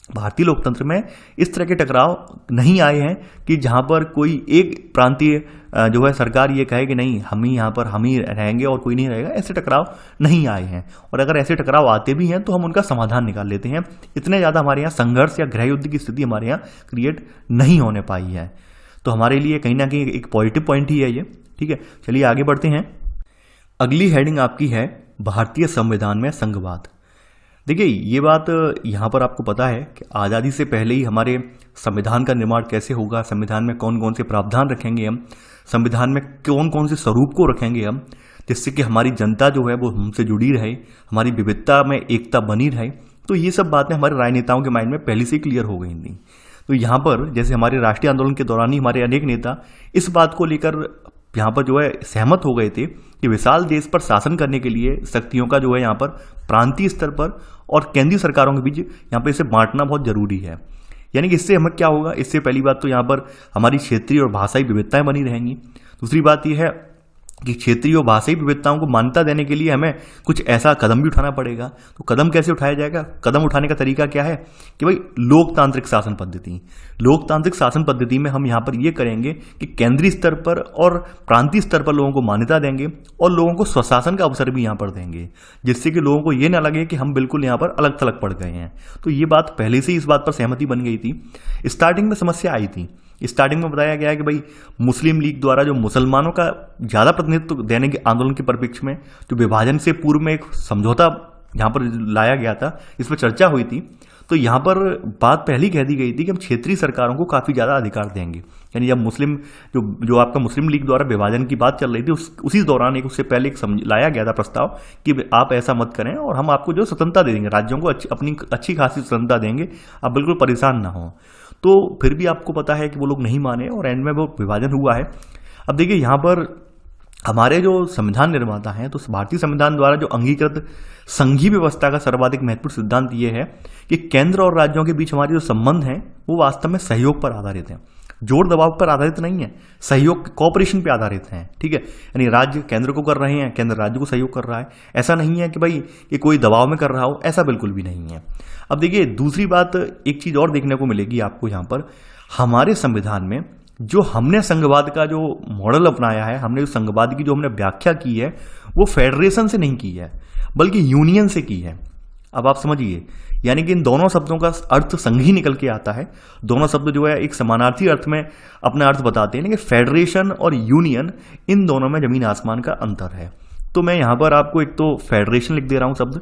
भारतीय लोकतंत्र में इस तरह के टकराव नहीं आए हैं कि जहां पर कोई एक प्रांतीय जो है सरकार ये कहे कि नहीं, हम ही यहाँ पर हम ही रहेंगे और कोई नहीं रहेगा। ऐसे टकराव नहीं आए हैं, और अगर ऐसे टकराव आते भी हैं तो हम उनका समाधान निकाल लेते हैं। इतने ज़्यादा हमारे यहाँ संघर्ष या गृह युद्ध की स्थिति हमारे यहाँ क्रिएट नहीं होने पाई है। तो हमारे लिए कहीं ना कहीं एक पॉजिटिव पॉइंट ही है ये। ठीक है, चलिए आगे बढ़ते हैं। अगली हेडिंग आपकी है भारतीय संविधान में संघवाद। देखिए, ये बात यहाँ पर आपको पता है कि आज़ादी से पहले ही हमारे संविधान का निर्माण कैसे होगा, संविधान में कौन कौन से प्रावधान रखेंगे हम, संविधान में कौन कौन से स्वरूप को रखेंगे हम, जिससे कि हमारी जनता जो है वो हमसे जुड़ी रहे, हमारी विविधता में एकता बनी रहे। तो ये सब बातें हमारे राजनेताओं के माइंड में पहले से ही क्लियर हो गई थी। तो यहाँ पर जैसे हमारे राष्ट्रीय आंदोलन के दौरान ही हमारे अनेक नेता इस बात को लेकर यहाँ पर जो है सहमत हो गए थे कि विशाल देश पर शासन करने के लिए शक्तियों का जो है यहाँ पर प्रांतीय स्तर पर और केंद्रीय सरकारों के बीच यहाँ पर इसे बांटना बहुत जरूरी है। यानी कि इससे हमें क्या होगा? इससे पहली बात तो यहाँ पर हमारी क्षेत्रीय और भाषाई विविधताएं बनी रहेंगी। दूसरी बात यह है कि क्षेत्रीय और भाषाई विविधताओं को मान्यता देने के लिए हमें कुछ ऐसा कदम भी उठाना पड़ेगा। तो कदम कैसे उठाया जाएगा? कदम उठाने का तरीका क्या है कि भाई लोकतांत्रिक शासन पद्धति। लोकतांत्रिक शासन पद्धति में हम यहाँ पर ये करेंगे कि केंद्रीय स्तर पर और प्रांतीय स्तर पर लोगों को मान्यता देंगे और लोगों को स्वशासन का अवसर भी यहाँ पर देंगे, जिससे कि लोगों को ये ना लगे कि हम बिल्कुल यहाँ पर अलग थलग पड़ गए हैं। तो ये बात पहले से ही इस बात पर सहमति बन गई थी। स्टार्टिंग में समस्या आई थी। स्टार्टिंग में बताया गया है कि भाई मुस्लिम लीग द्वारा जो मुसलमानों का ज़्यादा प्रतिनिधित्व देने के आंदोलन के परिप्रेक्ष्य में जो विभाजन से पूर्व में एक समझौता यहाँ पर लाया गया था, इस पर चर्चा हुई थी। तो यहाँ पर बात पहले ही कह दी गई थी कि हम क्षेत्रीय सरकारों को काफ़ी ज़्यादा अधिकार देंगे। यानी जब मुस्लिम जो आपका मुस्लिम लीग द्वारा विभाजन की बात चल रही थी, उसी दौरान उससे पहले लाया गया था प्रस्ताव कि आप ऐसा मत करें और हम आपको जो स्वतंत्रता दे देंगे, राज्यों को अपनी अच्छी खासी स्वतंत्रता देंगे, आप बिल्कुल परेशान ना हो। तो फिर भी आपको पता है कि वो लोग नहीं माने और एंड में वो विभाजन हुआ है। अब देखिए, यहाँ पर हमारे जो संविधान निर्माता हैं, तो भारतीय संविधान द्वारा जो अंगीकृत संघीय व्यवस्था का सर्वाधिक महत्वपूर्ण सिद्धांत ये है कि केंद्र और राज्यों के बीच हमारे जो संबंध हैं वो वास्तव में सहयोग पर आधारित हैं, जोर दबाव पर आधारित नहीं है, सहयोग कोऑपरेशन पे आधारित हैं। ठीक है, यानी राज्य केंद्र को कर रहे हैं, केंद्र राज्य को सहयोग कर रहा है। ऐसा नहीं है कि भाई कि कोई दबाव में कर रहा हो, ऐसा बिल्कुल भी नहीं है। अब देखिए, दूसरी बात, एक चीज और देखने को मिलेगी आपको यहाँ पर, हमारे संविधान में जो हमने संघवाद का जो मॉडल अपनाया है, हमने जो संघवाद की जो हमने व्याख्या की है, वो फेडरेशन से नहीं की है बल्कि यूनियन से की है। अब आप समझिए, यानी कि इन दोनों शब्दों का अर्थ संघ ही निकल के आता है। दोनों शब्द जो है एक समानार्थी अर्थ में अपना अर्थ बताते हैं, लेकिन फेडरेशन और यूनियन, इन दोनों में जमीन आसमान का अंतर है। तो मैं यहाँ पर आपको एक तो फेडरेशन लिख दे रहा हूँ शब्द,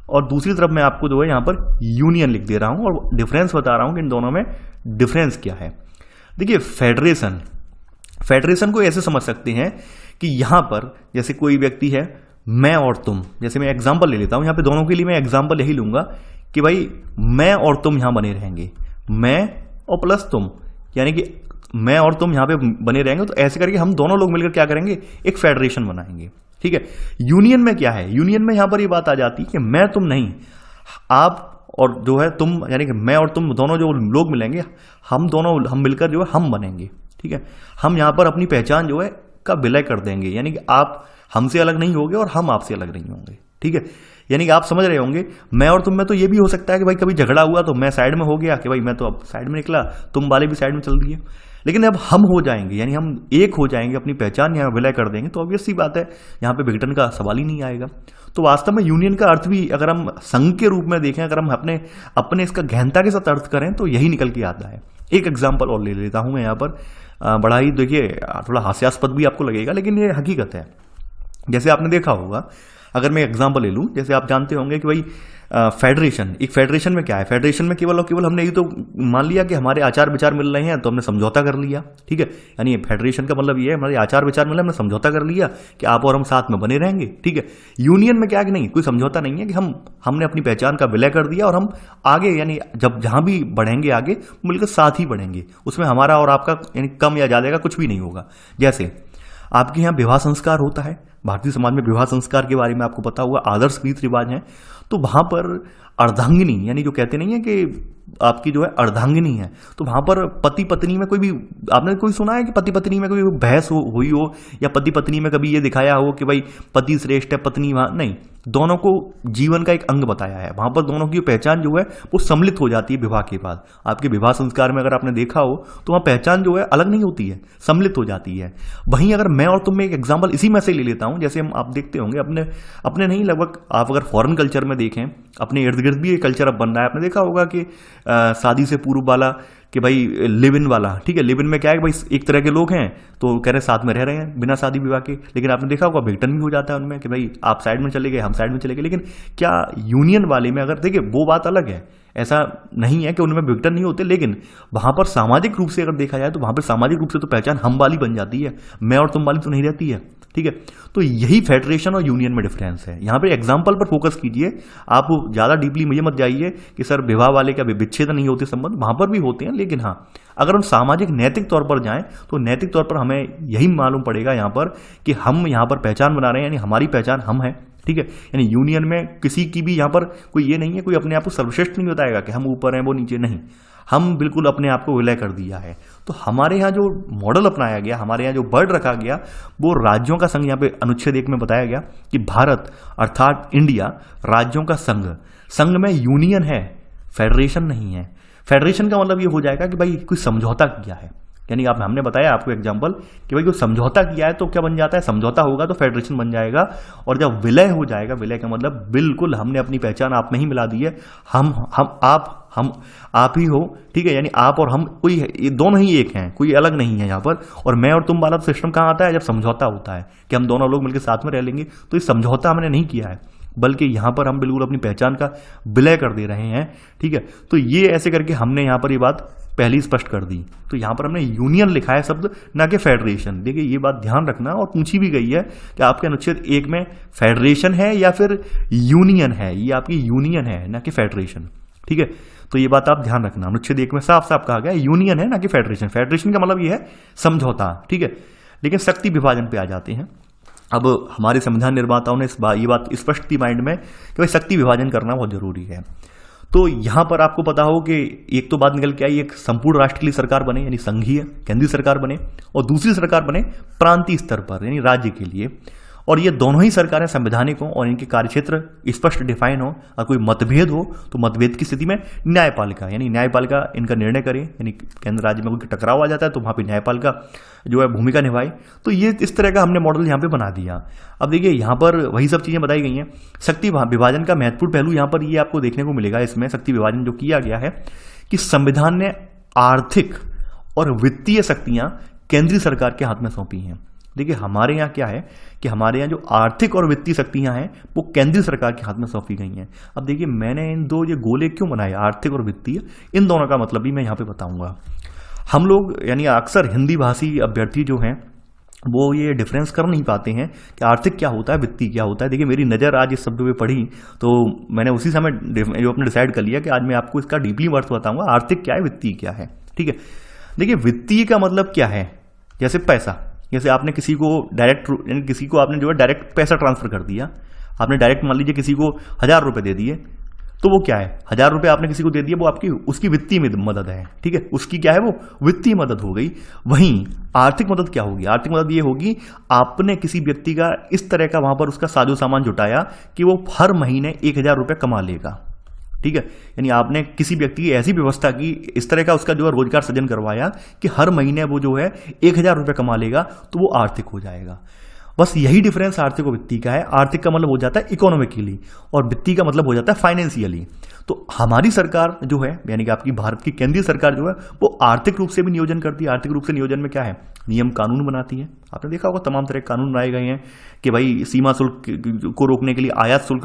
और दूसरी तरफ मैं आपको जो है यहाँ पर यूनियन लिख दे रहा हूँ और डिफरेंस बता रहा हूँ कि इन दोनों में डिफरेंस क्या है। देखिए, फेडरेशन को ऐसे समझ सकते हैं कि यहां पर जैसे कोई व्यक्ति है, मैं और तुम, जैसे मैं एग्जांपल ले लेता हूं, यहां पे दोनों के लिए मैं एग्जांपल यही लूंगा कि भाई मैं और तुम यहां बने रहेंगे, मैं और प्लस तुम, यानी कि मैं और तुम यहां पे बने रहेंगे। तो ऐसे करके हम दोनों लोग मिलकर क्या करेंगे? एक फेडरेशन बनाएंगे। ठीक है, यूनियन में क्या है? यूनियन में यहां पर ये बात आ जाती है कि मैं तुम नहीं, आप और जो है तुम, यानी कि मैं और तुम दोनों जो लोग मिलेंगे, हम मिलकर जो है हम बनेंगे। ठीक है, हम यहाँ पर अपनी पहचान जो है का विलय कर देंगे, यानी कि आप हमसे अलग नहीं होंगे और हम आपसे अलग नहीं होंगे। ठीक है, यानी कि आप समझ रहे होंगे, मैं और तुम में तो ये भी हो सकता है कि भाई कभी झगड़ा हुआ तो मैं साइड में हो गया कि भाई मैं तो अब साइड में निकला, तुम वाले भी साइड में चल दिए। लेकिन अब हम हो जाएंगे, यानी हम एक हो जाएंगे, अपनी पहचान यहाँ विलय कर देंगे, तो ऑब्वियस सी बात है यहाँ पे विघटन का सवाल ही नहीं आएगा। तो वास्तव में यूनियन का अर्थ भी अगर हम संघ के रूप में देखें, अगर हम अपने इसका गहनता के साथ अर्थ करें तो यही निकल के आता है। एक एग्जाम्पल और ले लेता हूं मैं यहाँ पर, बड़ा ही देखिए थोड़ा हास्यास्पद भी आपको लगेगा, लेकिन ये हकीकत है। जैसे आपने देखा होगा, अगर मैं एग्जाम्पल ले लूँ, जैसे आप जानते होंगे कि भाई फेडरेशन, एक फेडरेशन में क्या है, फेडरेशन में केवल और केवल हमने ये तो मान लिया कि हमारे आचार विचार मिल रहे हैं तो हमने समझौता कर लिया, ठीक है। यानी फेडरेशन का मतलब ये है हमारे आचार विचार मिले, हमने समझौता कर लिया कि आप और हम साथ में बने रहेंगे, ठीक है। यूनियन में क्या है कि नहीं, कोई समझौता नहीं है कि हमने अपनी पहचान का विलय कर दिया और हम आगे यानी जब जहां भी बढ़ेंगे आगे मिलकर साथ ही बढ़ेंगे, उसमें हमारा और आपका यानी कम या ज्यादा का कुछ भी नहीं होगा। जैसे आपके यहाँ विवाह संस्कार होता है, भारतीय समाज में विवाह संस्कार के बारे में आपको पता होगा, आदर्श रीति रिवाज हैं, तो वहां पर अर्धांगिनी यानी जो कहते नहीं है कि आपकी जो है अर्धांगिनी है, तो वहां पर पति पत्नी में कोई भी, आपने कोई सुना है कि पति पत्नी में कोई बहस हुई हो, या पति पत्नी में कभी ये दिखाया हो कि भाई पति श्रेष्ठ है पत्नी वहां नहीं, दोनों को जीवन का एक अंग बताया है। वहां पर दोनों की पहचान जो है वो सम्मिलित हो जाती है विवाह के बाद। आपके विवाह संस्कार में अगर आपने देखा हो तो वहां पहचान जो है अलग नहीं होती है, सम्मिलित हो जाती है। वहीं अगर मैं और तुम में एक एग्जाम्पल इसी में से ले लेता हूं, जैसे हम आप देखते होंगे अपने नहीं, लगभग आप अगर फॉरेन कल्चर में देखें, अपने इर्द गिर्द भी ये कल्चर अब बन रहा है। आपने देखा होगा कि शादी से पूर्व वाला कि भाई लिव इन वाला, ठीक है। लिव इन में क्या है कि भाई एक तरह के लोग हैं तो कह रहे साथ में रह रहे हैं बिना शादी विवाह के, लेकिन आपने देखा होगा विघटन भी हो जाता है उनमें कि भाई आप साइड में चले गए हम साइड में चले गए। लेकिन क्या यूनियन वाले में अगर देखिए वो बात अलग है, ऐसा नहीं है कि उनमें विघटन नहीं होते, लेकिन वहां पर सामाजिक रूप से अगर देखा जाए तो वहां पर सामाजिक रूप से तो पहचान हम वाली बन जाती है, मैं और तुम वाली तो नहीं रहती है, ठीक है। तो यही फेडरेशन और यूनियन में डिफरेंस है। यहां पे एग्जांपल पर फोकस कीजिए, आप ज्यादा डीपली मुझे मत जाइए कि सर विवाह वाले क्या विच्छेद नहीं होते संबंध, वहां पर भी होते हैं, लेकिन हाँ अगर हम सामाजिक नैतिक तौर पर जाएं तो नैतिक तौर पर हमें यही मालूम पड़ेगा यहाँ पर कि हम यहाँ पर पहचान बना रहे हैं, यानी हमारी पहचान हम है, ठीक है। यानी यूनियन में किसी की भी यहाँ पर कोई ये नहीं है, कोई अपने आप को सर्वश्रेष्ठ नहीं बताएगा कि हम ऊपर हैं वो नीचे, नहीं, हम बिल्कुल अपने आप को विलय कर दिया है। तो हमारे यहाँ जो मॉडल अपनाया गया, हमारे यहाँ जो वर्ड रखा गया वो राज्यों का संघ, यहाँ पे अनुच्छेद 1 में बताया गया कि भारत अर्थात इंडिया राज्यों का संघ, संघ में यूनियन है, फेडरेशन नहीं है। फेडरेशन का मतलब ये हो जाएगा कि भाई कोई समझौता किया है, यानी आप हमने बताया आपको एग्जांपल कि भाई कोई समझौता किया है तो क्या बन जाता है, समझौता होगा तो फेडरेशन बन जाएगा। और जब विलय हो जाएगा, विलय का मतलब बिल्कुल हमने अपनी पहचान आप में ही मिला दी है, हम आप ही हो, ठीक है। यानी आप और हम कोई ये दोनों ही एक हैं, कोई अलग नहीं है यहाँ पर। और मैं और तुम वाला सिस्टम कहाँ आता है, जब समझौता होता है कि हम दोनों लोग मिलकर साथ में रह लेंगे, तो ये समझौता हमने नहीं किया है, बल्कि यहाँ पर हम बिल्कुल अपनी पहचान का विलय कर दे रहे हैं, ठीक है। तो ये ऐसे करके हमने यहाँ पर ये बात पहली स्पष्ट कर दी। तो यहां पर हमने यूनियन लिखा है शब्द, ना कि फेडरेशन। देखिए ये बात ध्यान रखना, और पूछी भी गई है कि आपके अनुच्छेद 1 में फेडरेशन है या फिर यूनियन है, ये आपकी यूनियन है ना कि फेडरेशन, ठीक है। तो ये बात आप ध्यान रखना, अनुच्छेद 1 में साफ साफ कहा गया यूनियन है ना कि फेडरेशन। फेडरेशन का मतलब ये है समझौता, ठीक है। लेकिन शक्ति विभाजन पे आ जाते हैं। अब हमारे संविधान निर्माताओं ने ये बात स्पष्ट थी माइंड में कि भाई शक्ति विभाजन करना बहुत जरूरी है। तो यहां पर आपको पता हो कि एक तो बात निकल के आई, एक संपूर्ण राष्ट्र के लिए सरकार बने यानी संघीय केंद्रीय सरकार बने, और दूसरी सरकार बने प्रांतीय स्तर पर यानी राज्य के लिए। और ये दोनों ही सरकारें संवैधानिक हों और इनके कार्यक्षेत्र स्पष्ट डिफाइन हो, और कोई मतभेद हो तो मतभेद की स्थिति में न्यायपालिका यानी न्यायपालिका इनका निर्णय करे, यानी केंद्र राज्य में कोई टकराव आ जाता है तो वहां पर न्यायपालिका जो है भूमिका निभाए। तो ये इस तरह का हमने मॉडल यहाँ पे बना दिया। अब देखिए यहाँ पर वही सब चीजें बताई गई हैं। शक्ति विभाजन का महत्वपूर्ण पहलू यहाँ पर ये आपको देखने को मिलेगा, इसमें शक्ति विभाजन जो किया गया है कि संविधान ने आर्थिक और वित्तीय शक्तियां केंद्रीय सरकार के हाथ में सौंपी हैं। देखिए हमारे यहाँ क्या है कि हमारे यहाँ जो आर्थिक और वित्तीय शक्तियां हैं वो केंद्रीय सरकार के हाथ में सौंपी गई हैं। अब देखिए मैंने इन दो ये गोले क्यों बनाए, आर्थिक और वित्तीय, इन दोनों का मतलब भी मैं यहाँ पे बताऊंगा। हम लोग यानी अक्सर हिंदी भाषी अभ्यर्थी जो हैं वो ये डिफरेंस कर नहीं पाते हैं कि आर्थिक क्या होता है, वित्तीय क्या होता है। देखिए मेरी नज़र आज इस शब्द पे पड़ी तो मैंने उसी समय जो अपने डिसाइड कर लिया कि आज मैं आपको इसका डीपली अर्थ बताऊंगा, आर्थिक क्या है, वित्तीय क्या है, ठीक है। देखिए वित्तीय का मतलब क्या है, जैसे पैसा, जैसे आपने किसी को डायरेक्ट यानी किसी को आपने जो है डायरेक्ट पैसा ट्रांसफर कर दिया, आपने डायरेक्ट मान लीजिए किसी को 1000 रुपये दे दिए, तो वो क्या है, 1000 रुपये आपने किसी को दे दिया, वो आपकी उसकी वित्तीय मदद है, ठीक है, उसकी क्या है वो वित्तीय मदद हो गई। वहीं आर्थिक मदद क्या होगी, आर्थिक मदद ये होगी आपने किसी व्यक्ति का इस तरह का वहां पर उसका साजो सामान जुटाया कि वो हर महीने 1000 रुपये कमा लेगा, ठीक है। यानी आपने किसी व्यक्ति की ऐसी व्यवस्था की, इस तरह का उसका जो है रोजगार सृजन करवाया कि हर महीने वो जो है 1000 रुपये कमा लेगा, तो वो आर्थिक हो जाएगा। बस यही डिफरेंस आर्थिक और वित्तीय का है। आर्थिक का मतलब हो जाता है इकोनॉमिकली और वित्तीय का मतलब हो जाता है फाइनेंशियली। तो हमारी सरकार जो है यानी कि आपकी भारत की केंद्रीय सरकार जो है वो आर्थिक रूप से भी नियोजन करती है। आर्थिक रूप से नियोजन में क्या है, नियम कानून बनाती है। आपने देखा होगा तमाम तरह के कानून बनाए गए हैं कि भाई सीमा शुल्क को रोकने के लिए, आयात शुल्क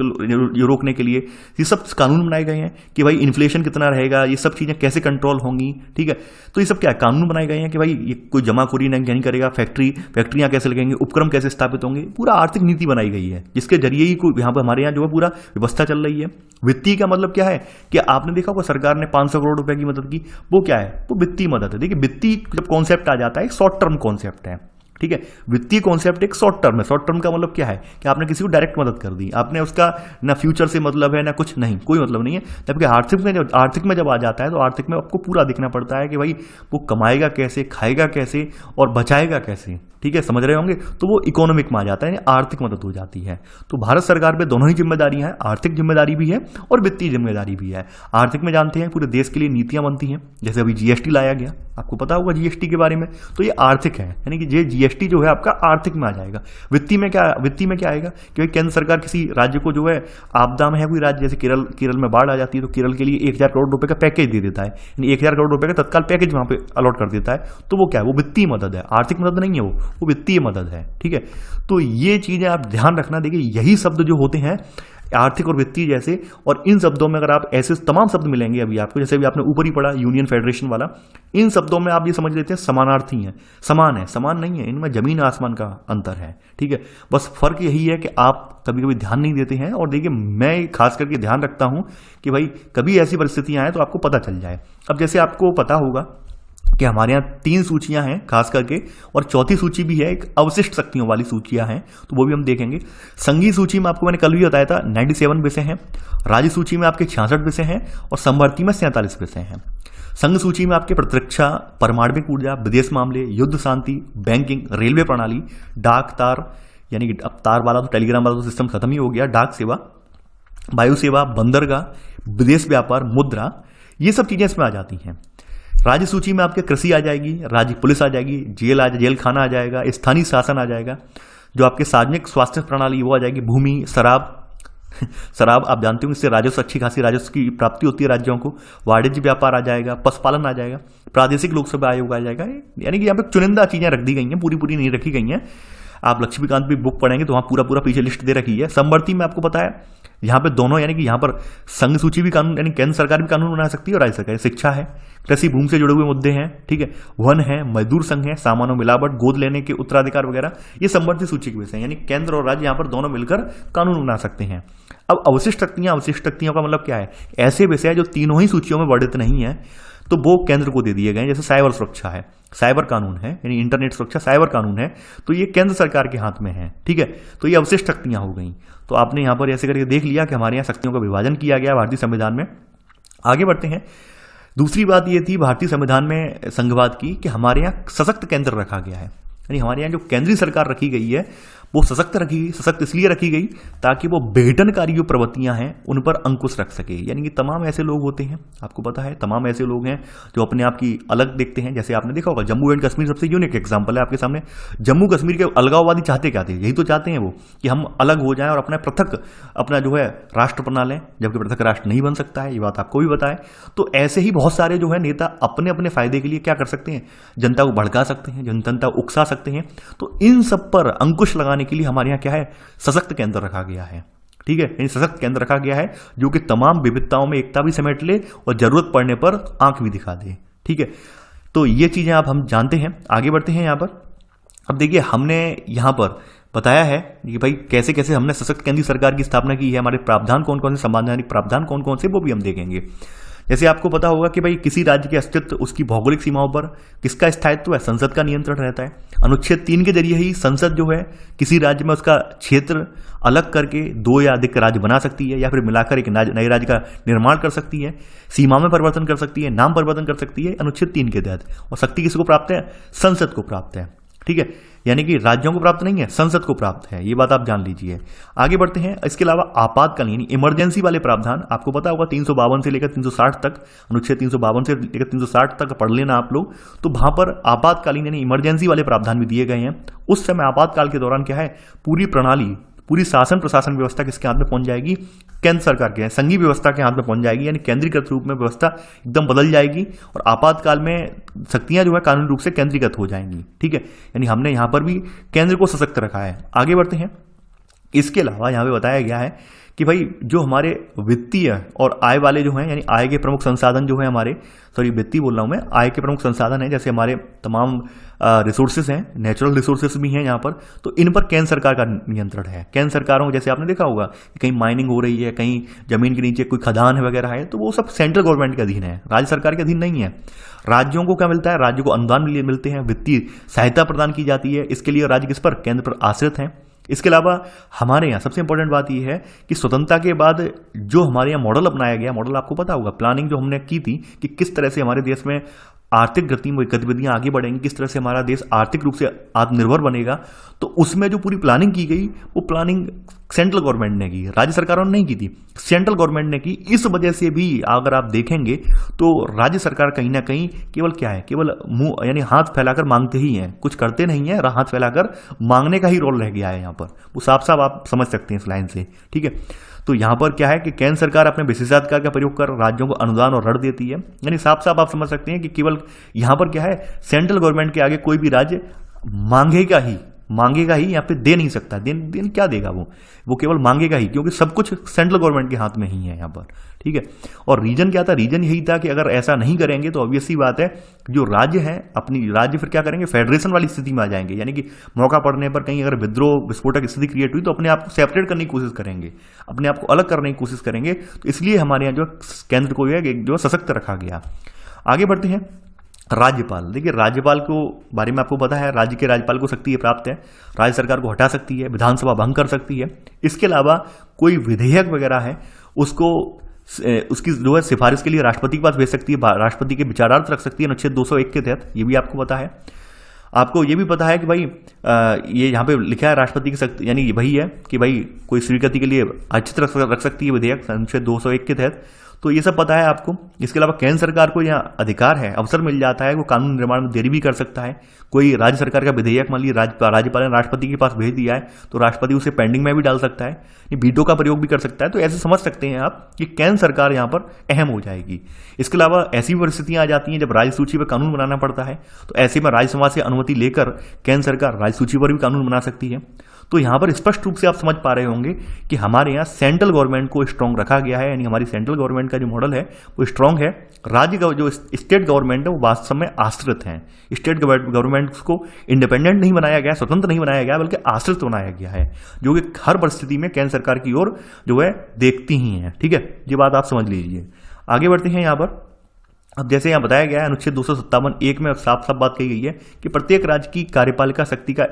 रोकने के लिए ये सब कानून बनाए गए हैं कि भाई इन्फ्लेशन कितना रहेगा, ये सब चीज़ें कैसे कंट्रोल होंगी। ठीक है, तो ये सब क्या है, कानून बनाए गए हैं कि भाई ये कोई जमाखोरी नहीं करेगा, फैक्ट्रियां कैसे लगेंगे, उपक्रम कैसे स्थापित होंगे, पूरा आर्थिक नीति बनाई गई है जिसके जरिए ही यहाँ पर हमारे यहाँ जो है पूरा व्यवस्था चल रही है। वित्तीय का मतलब क्या है कि आपने देखा होगा सरकार ने 500 करोड़ रुपए की मदद की, वो क्या है, वो वित्तीय मदद है। देखिए वित्तीय जब कॉन्सेप्ट आ जाता है, एक शॉर्ट टर्म कॉन्सेप्ट है। ठीक है, वित्तीय कॉन्सेप्ट एक शॉर्ट टर्म है। शॉर्ट टर्म का मतलब क्या है कि आपने किसी को डायरेक्ट मदद कर दी, आपने उसका ना फ्यूचर से मतलब है ना कुछ, नहीं कोई मतलब नहीं है। जबकि आर्थिक में जब आ जाता है तो आर्थिक में आपको पूरा देखना पड़ता है कि भाई वो कमाएगा कैसे, खाएगा कैसे और बचाएगा कैसे। ठीक है, समझ रहे होंगे, तो वो इकोनॉमिक में आ जाता है, आर्थिक मदद हो जाती है। तो भारत सरकार पे दोनों ही जिम्मेदारियां हैं, आर्थिक जिम्मेदारी भी है और वित्तीय जिम्मेदारी भी है। आर्थिक में जानते हैं पूरे देश के लिए नीतियां बनती हैं, जैसे अभी जीएसटी लाया गया, आपको पता होगा जीएसटी के बारे में, तो ये आर्थिक है, यानी कि ये जीएसटी जो है आपका आर्थिक में आ जाएगा। वित्तीय में क्या आएगा कि भाई केंद्र सरकार किसी राज्य को जो है आपदा में है, कोई राज्य जैसे केरल में बाढ़ आ जाती है तो केरल के लिए 1000 करोड़ रुपए का पैकेज दे देता है, यानी 1000 करोड़ रुपए का तत्काल पैकेज वहां पे अलॉट कर देता है। तो वो क्या है, वो वित्तीय मदद है, आर्थिक मदद नहीं है, वो वित्तीय मदद है। ठीक है, तो ये चीजें आप ध्यान रखना। देखिए यही शब्द जो होते हैं आर्थिक और वित्तीय जैसे, और इन शब्दों में अगर आप ऐसे तमाम शब्द मिलेंगे अभी आपको, जैसे अभी आपने ऊपर ही पढ़ा यूनियन फेडरेशन वाला, इन शब्दों में आप ये समझ लेते हैं समानार्थी हैं, समान है, समान नहीं है, इनमें जमीन आसमान का अंतर है। ठीक है, बस फर्क यही है कि आप कभी कभी ध्यान नहीं देते हैं। और देखिए मैं खास करके ध्यान रखता हूं कि भाई कभी ऐसी परिस्थितियां आए तो आपको पता चल जाए। अब जैसे आपको पता होगा कि हमारे यहाँ 3 सूचियां हैं खास करके, और चौथी सूची भी है, एक अवशिष्ट शक्तियों वाली सूचियां हैं, तो वो भी हम देखेंगे। संघीय सूची में आपको मैंने कल भी बताया था 97 विषय हैं, राज्य सूची में आपके 66 विषय हैं और समवर्ती में 47 विषय हैं। संघ सूची में आपके प्रतिरक्षा, परमाणविक ऊर्जा, विदेश मामले, युद्ध शांति, बैंकिंग, रेलवे प्रणाली, डाक तार, यानी कि अब तार वाला तो टेलीग्राम वाला तो सिस्टम खत्म ही हो गया, डाक सेवा, वायु सेवा, बंदरगाह, विदेश व्यापार, मुद्रा, ये सब चीजें इसमें आ जाती हैं। राज्य सूची में आपके कृषि आ जाएगी, राज्य पुलिस आ जाएगी, जेल खाना आ जाएगा, स्थानीय शासन आ जाएगा, जो आपके सार्वजनिक स्वास्थ्य प्रणाली वो आ जाएगी, भूमि, शराब आप जानते हो इससे राजस्व, अच्छी खासी राजस्व की प्राप्ति होती है राज्यों को, वाणिज्य व्यापार आ जाएगा, पशुपालन आ जाएगा, प्रादेशिक लोक सेवा आयोग आ जाएगा। यानी कि यहाँ पे चुनिंदा चीजें रख दी गई हैं, पूरी नहीं रखी गई हैं। आप लक्ष्मीकांत भी बुक पढ़ेंगे तो वहां पूरा पीछे लिस्ट दे रखी है। समवर्ती में आपको पता है यहाँ पे दोनों, यानी कि यहाँ पर संघ सूची भी कानून, यानी केंद्र सरकार भी कानून बना सकती है और राज्य सरकार। शिक्षा है, कृषि भूमि से जुड़े हुए मुद्दे हैं, ठीक है, वन है, मजदूर संघ है, सामानों मिलावट, गोद लेने के उत्तराधिकार वगैरह, ये समवर्ती सूची के विषय, यानी केंद्र और राज्य यहाँ पर दोनों मिलकर कानून बना सकते हैं। अब अवशिष्ट शक्तियों का मतलब क्या है, ऐसे विषय जो तीनों ही सूचियों में वर्णित नहीं है तो वो केंद्र को दे दिए गए। जैसे साइबर सुरक्षा है, साइबर कानून है, यानी इंटरनेट सुरक्षा साइबर कानून है, तो ये केंद्र सरकार के हाथ में है। ठीक है, तो ये अवशिष्ट शक्तियां हो गई। तो आपने यहां पर ऐसे करके देख लिया कि हमारे यहाँ शक्तियों का विभाजन किया गया भारतीय संविधान में। आगे बढ़ते हैं। दूसरी बात ये थी भारतीय संविधान में संघवाद की कि हमारे यहाँ सशक्त केंद्र रखा गया है, यानी हमारे यहाँ जो केंद्रीय सरकार रखी गई है वो सशक्त इसलिए रखी गई ताकि वो विघटनकारी जो प्रवृत्तियां हैं उन पर अंकुश रख सके। यानी कि तमाम ऐसे लोग होते हैं, आपको पता है, तमाम ऐसे लोग हैं जो अपने आप की अलग देखते हैं। जैसे आपने देखा होगा जम्मू एंड कश्मीर सबसे यूनिक एग्जांपल है आपके सामने। जम्मू कश्मीर के अलगाववादी चाहते क्या थे, यही तो चाहते हैं वो कि हम अलग हो जाएं और अपना जो है राष्ट्र बना लें, जबकि पृथक राष्ट्र नहीं बन सकता है, ये बात आपको भी पता है। तो ऐसे ही बहुत सारे जो है नेता अपने अपने फायदे के लिए क्या कर सकते हैं, जनता को भड़का सकते हैं, जनता को उकसा सकते हैं। तो इन सब पर अंकुश लगाने के लिए हमारे यहाँ क्या है, सशक्त केंद्र रखा गया है। ठीक है, यानी सशक्त केंद्र रखा गया है जो कि तमाम विविधताओं में एकता भी समेट ले और जरूरत पड़ने पर आंख भी दिखा दे। ठीक है, तो ये चीजें आप हम जानते हैं। आगे बढ़ते हैं यहाँ पर। अब देखिए हमने यहाँ पर बताया है कि भाई कैसे कैसे हमने सशक्त केंद्रीय सरकार की स्थापना की है, हमारे प्रावधान कौन कौन से, संवैधानिक प्रावधान कौन कौन से, वो भी हम देखेंगे। जैसे आपको पता होगा कि भाई किसी राज्य के अस्तित्व, उसकी भौगोलिक सीमाओं पर किसका स्थायित्व है, संसद का नियंत्रण रहता है। अनुच्छेद 3 के जरिए ही संसद जो है किसी राज्य में उसका क्षेत्र अलग करके 2 या अधिक राज्य बना सकती है या फिर मिलाकर एक नए राज्य का निर्माण कर सकती है, सीमा में परिवर्तन कर सकती है, नाम परिवर्तन कर सकती है अनुच्छेद 3 के तहत। और शक्ति किसको प्राप्त है, संसद को प्राप्त है। ठीक है, यानी कि राज्यों को प्राप्त नहीं है, संसद को प्राप्त है, ये बात आप जान लीजिए। आगे बढ़ते हैं। इसके अलावा आपातकालीन यानी इमरजेंसी वाले प्रावधान आपको पता होगा 352 से लेकर 360 तक, अनुच्छेद 352 से लेकर 360 तक पढ़ लेना आप लोग। तो वहां पर आपातकालीन यानी इमरजेंसी वाले प्रावधान भी दिए गए हैं। उस समय आपातकाल के दौरान क्या है, पूरी प्रणाली पूरी शासन प्रशासन व्यवस्था किसके हाथ में पहुंच जाएगी? केंद्र सरकार के, संघीय व्यवस्था के हाथ में पहुंच जाएगी, यानी केंद्रीकृत रूप में व्यवस्था एकदम बदल जाएगी और आपातकाल में शक्तियां जो है कानूनी रूप से केंद्रीकृत हो जाएंगी। ठीक है, यानी हमने यहां पर भी केंद्र को सशक्त रखा है। आगे बढ़ते हैं। इसके अलावा यहां पे बताया गया है कि भाई जो हमारे वित्तीय और आय वाले जो हैं, यानी आय के प्रमुख संसाधन जो है हमारे, सॉरी वित्तीय बोल रहा हूं मैं, आय के प्रमुख संसाधन है, जैसे हमारे तमाम रिसोर्सेज हैं, नेचुरल रिसोर्सेज भी हैं यहाँ पर, तो इन पर केंद्र सरकार का नियंत्रण है। केंद्र सरकारों, जैसे आपने देखा होगा कि कहीं माइनिंग हो रही है, कहीं जमीन के नीचे कोई खदान है वगैरह है, तो वो सब सेंट्रल गवर्नमेंट के अधीन है, राज्य सरकार के अधीन नहीं है। राज्यों को क्या मिलता है? राज्यों को अनुदान मिलते हैं, वित्तीय सहायता प्रदान की जाती है। इसके लिए राज्य किस पर? केंद्र पर आश्रित हैं। इसके अलावा हमारे यहाँ सबसे इंपॉर्टेंट बात यह है कि स्वतंत्रता के बाद जो हमारे यहाँ मॉडल अपनाया गया, मॉडल आपको पता होगा, प्लानिंग जो हमने की थी कि किस तरह से हमारे देश में आर्थिक गतिविधियां आगे बढ़ेंगी, किस तरह से हमारा देश आर्थिक रूप से आत्मनिर्भर बनेगा, तो उसमें जो पूरी प्लानिंग की गई वो प्लानिंग सेंट्रल गवर्नमेंट ने की, राज्य सरकारों ने नहीं की थी, सेंट्रल गवर्नमेंट ने की। इस वजह से भी अगर आप देखेंगे तो राज्य सरकार कहीं ना कहीं केवल क्या है, केवल मुंह यानी हाथ फैलाकर मांगते ही हैं, कुछ करते नहीं है, हाथ फैलाकर मांगने का ही रोल रह गया है यहाँ पर। वो साफ साफ आप समझ सकते हैं इस लाइन से। ठीक है, तो यहां पर क्या है कि केंद्र सरकार अपने विशेषाधिकार का प्रयोग कर राज्यों को अनुदान और ऋण देती है, यानी साफ साफ आप समझ सकते हैं कि केवल यहां पर क्या है, सेंट्रल गवर्नमेंट के आगे कोई भी राज्य मांगेगा ही, यहाँ पे दे नहीं सकता। दिन क्या देगा वो केवल मांगेगा ही, क्योंकि सब कुछ सेंट्रल गवर्नमेंट के हाथ में ही है यहाँ पर। ठीक है, और रीजन क्या था? रीजन यही था कि अगर ऐसा नहीं करेंगे तो ऑब्वियस सी बात है जो राज्य है, अपनी राज्य फिर क्या करेंगे, फेडरेशन वाली स्थिति में आ जाएंगे, यानी कि मौका पड़ने पर कहीं अगर विद्रोह विस्फोटक स्थिति क्रिएट हुई तो अपने आप को सेपरेट करने की कोशिश करेंगे, अपने आप को अलग करने की कोशिश करेंगे। तो इसलिए हमारे यहाँ जो केंद्र को जो सशक्त रखा गया। आगे बढ़ते हैं। राज्यपाल, देखिए राज्यपाल को बारे में आपको पता है, राज्य के राज्यपाल को शक्ति प्राप्त है, राज्य सरकार को हटा सकती है, विधानसभा भंग कर सकती है। इसके अलावा कोई विधेयक वगैरह है उसको उसकी जो है सिफारिश के लिए राष्ट्रपति के पास भेज सकती है, राष्ट्रपति के विचारार्थ रख सकती है अनुच्छेद 201 के तहत। ये भी आपको पता है। आपको ये भी पता है कि भाई ये यहाँ पे लिखा है राष्ट्रपति की शक्ति, यानी वही है कि भाई कोई स्वीकृति के लिए आरक्षित रख सकती है विधेयक अनुच्छेद 201 के तहत। तो ये सब पता है आपको। इसके अलावा केंद्र सरकार को यहाँ अधिकार है, अवसर मिल जाता है, वो कानून निर्माण में देरी भी कर सकता है। कोई राज्य सरकार का विधेयक मान लीजिए राज्यपाल ने राष्ट्रपति के पास भेज दिया है तो राष्ट्रपति उसे पेंडिंग में भी डाल सकता है, ये वीटो का प्रयोग भी कर सकता है। तो ऐसे समझ सकते हैं आप कि केंद्र सरकार यहाँ पर अहम हो जाएगी। इसके अलावा ऐसी परिस्थितियां आ जाती हैं जब राज्य सूची पर कानून बनाना पड़ता है, तो ऐसे में राज्य सभा से अनुमति लेकर केंद्र सरकार राज्य सूची पर भी कानून बना सकती है। तो यहाँ पर स्पष्ट रूप से आप समझ पा रहे होंगे कि हमारे यहाँ सेंट्रल गवर्नमेंट को स्ट्रांग रखा गया है, यानी हमारी सेंट्रल गवर्नमेंट का जो मॉडल है वो स्ट्रांग है। राज्य का जो स्टेट गवर्नमेंट है वो वास्तव में आश्रित है। स्टेट गवर्नमेंट को इंडिपेंडेंट नहीं बनाया गया, स्वतंत्र नहीं बनाया गया, बल्कि आश्रित बनाया गया है, जो कि हर परिस्थिति में केंद्र सरकार की ओर जो है देखती ही है। ठीक है, ये बात आप समझ लीजिए। आगे बढ़ते हैं यहाँ पर। अब जैसे यहाँ बताया गया है अनुच्छेद 257(1) में साफ साफ बात कही गई है कि प्रत्येक राज्य की कार्यपालिका शक्ति का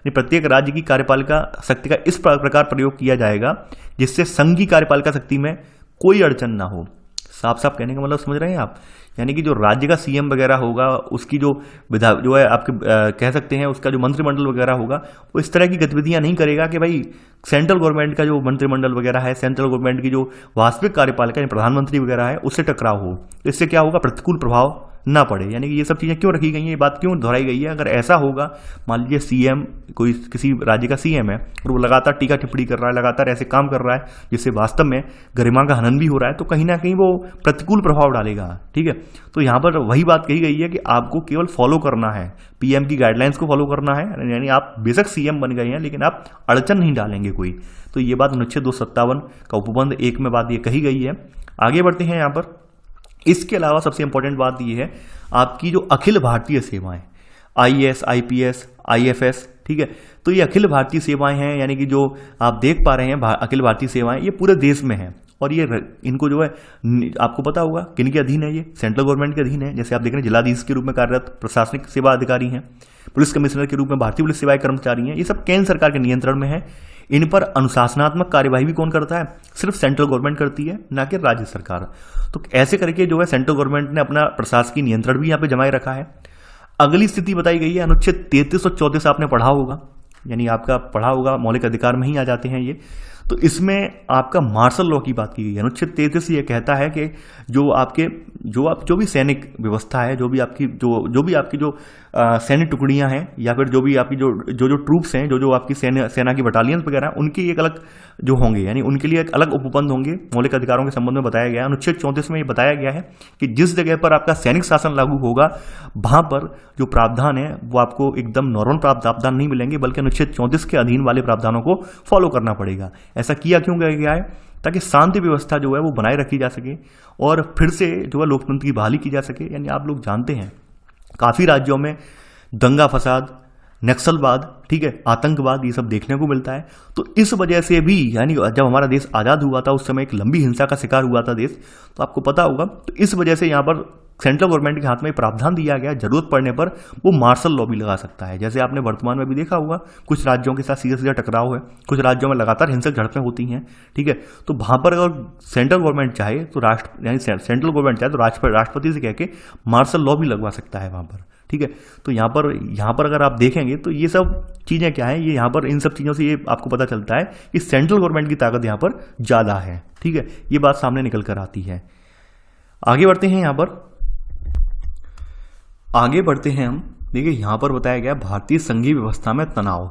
प्रत्येक राज्य की कार्यपालिका शक्ति का इस प्रकार प्रयोग किया जाएगा जिससे संघ की कार्यपालिका शक्ति में कोई अड़चन ना हो। साफ साफ कहने का मतलब समझ रहे हैं आप, यानी कि जो राज्य का सीएम वगैरह होगा उसकी जो जो है आपके कह सकते हैं उसका जो मंत्रिमंडल वगैरह होगा वो इस तरह की गतिविधियां नहीं करेगा कि भाई सेंट्रल गवर्नमेंट का जो मंत्रिमंडल वगैरह है, सेंट्रल गवर्नमेंट की जो वास्तविक कार्यपालिका प्रधानमंत्री वगैरह है उससे टकराव हो। तो इससे क्या होगा, प्रतिकूल प्रभाव ना पड़े। यानी कि ये सब चीज़ें क्यों रखी गई हैं, ये बात क्यों दोहराई गई है। अगर ऐसा होगा, मान लीजिए सीएम कोई किसी राज्य का सीएम है और वो लगातार टीका टिप्पणी कर रहा है, लगातार ऐसे काम कर रहा है जिससे वास्तव में गरिमा का हनन भी हो रहा है, तो कहीं ना कहीं वो प्रतिकूल प्रभाव डालेगा। ठीक है, तो यहाँ पर वही बात कही गई है कि आपको केवल फॉलो करना है, पीएम की गाइडलाइंस को फॉलो करना है। यानी आप बेशक सीएम बन गए हैं लेकिन आप अड़चन नहीं डालेंगे कोई। तो ये बात अनुच्छेद 257 का उपबंध 1 में बात ये कही गई है। आगे बढ़ते हैं यहाँ पर। इसके अलावा सबसे इंपॉर्टेंट बात यह है आपकी जो अखिल भारतीय सेवाएं, आईएएस, आईपीएस, आईएफएस, ठीक है, तो ये अखिल भारतीय सेवाएं हैं, यानी कि जो आप देख पा रहे हैं अखिल भारतीय सेवाएं, ये पूरे देश में हैं। और ये इनको जो है आपको पता होगा किन के अधीन है, ये सेंट्रल गवर्नमेंट के अधीन है। जैसे आप देख रहे हैं जिलाधीश के रूप में कार्यरत प्रशासनिक सेवा अधिकारी हैं, पुलिस कमिश्नर के रूप में भारतीय पुलिस सेवाएं कर्मचारी हैं, ये सब केंद्र सरकार के नियंत्रण में है। इन पर अनुशासनात्मक कार्यवाही भी कौन करता है, सिर्फ सेंट्रल गवर्नमेंट करती है, ना कि राज्य सरकार। तो ऐसे करके जो है सेंट्रल गवर्नमेंट ने अपना प्रशासकीय नियंत्रण भी यहाँ पे जमाए रखा है। अगली स्थिति बताई गई है अनुच्छेद 33 और 34, आपने पढ़ा होगा, यानी आपका पढ़ा होगा, मौलिक अधिकार में ही आ जाते हैं ये। तो इसमें आपका मार्शल लॉ की बात की गई है। अनुच्छेद 33 ये कहता है कि जो भी सैनिक व्यवस्था है, जो भी आपकी जो सैन्य टुकड़ियां हैं, या फिर जो भी आपकी जो ट्रूप्स हैं, जो आपकी सेना की बटालियंस वगैरह, उनकी एक अलग जो होंगे, यानी उनके लिए एक अलग उपबंध होंगे। मौलिक अधिकारों के संबंध में बताया गया है। अनुच्छेद 34 में ये बताया गया है कि जिस जगह पर आपका सैनिक शासन लागू होगा, वहां पर जो प्रावधान है वो आपको एकदम नॉर्मल प्रावधान नहीं मिलेंगे, बल्कि अनुच्छेद 34 के अधीन वाले प्रावधानों को फॉलो करना पड़ेगा। ऐसा किया क्यों गया है? ताकि शांति व्यवस्था जो है वो बनाए रखी जा सके और फिर से जो है लोकतंत्र की बहाली की जा सके। यानी आप लोग जानते हैं काफी राज्यों में दंगा फसाद, नक्सलवाद, ठीक है, आतंकवाद, ये सब देखने को मिलता है। तो इस वजह से भी, यानी जब हमारा देश आज़ाद हुआ था उस समय एक लंबी हिंसा का शिकार हुआ था देश, तो आपको पता होगा। तो इस वजह से यहाँ पर सेंट्रल गवर्नमेंट के हाथ में प्रावधान दिया गया, जरूरत पड़ने पर वो मार्शल लॉ भी लगा सकता है। जैसे आपने वर्तमान में भी देखा होगा कुछ राज्यों के साथ सीधा टकराव है, कुछ राज्यों में लगातार हिंसक झड़पें होती हैं, ठीक है। तो वहां पर अगर सेंट्रल गवर्नमेंट चाहे तो सेंट्रल गवर्नमेंट चाहे तो राष्ट्रपति से कह के मार्शल लॉ भी लगवा सकता है वहां पर, ठीक है। तो यहाँ पर अगर आप देखेंगे तो ये सब चीजें क्या है, ये यहाँ पर इन सब चीजों से ये आपको पता चलता है कि सेंट्रल गवर्नमेंट की ताकत यहाँ पर ज्यादा है, ठीक है। ये बात सामने निकल कर आती है। आगे बढ़ते हैं हम। देखिए यहाँ पर बताया गया भारतीय संघीय व्यवस्था में तनाव।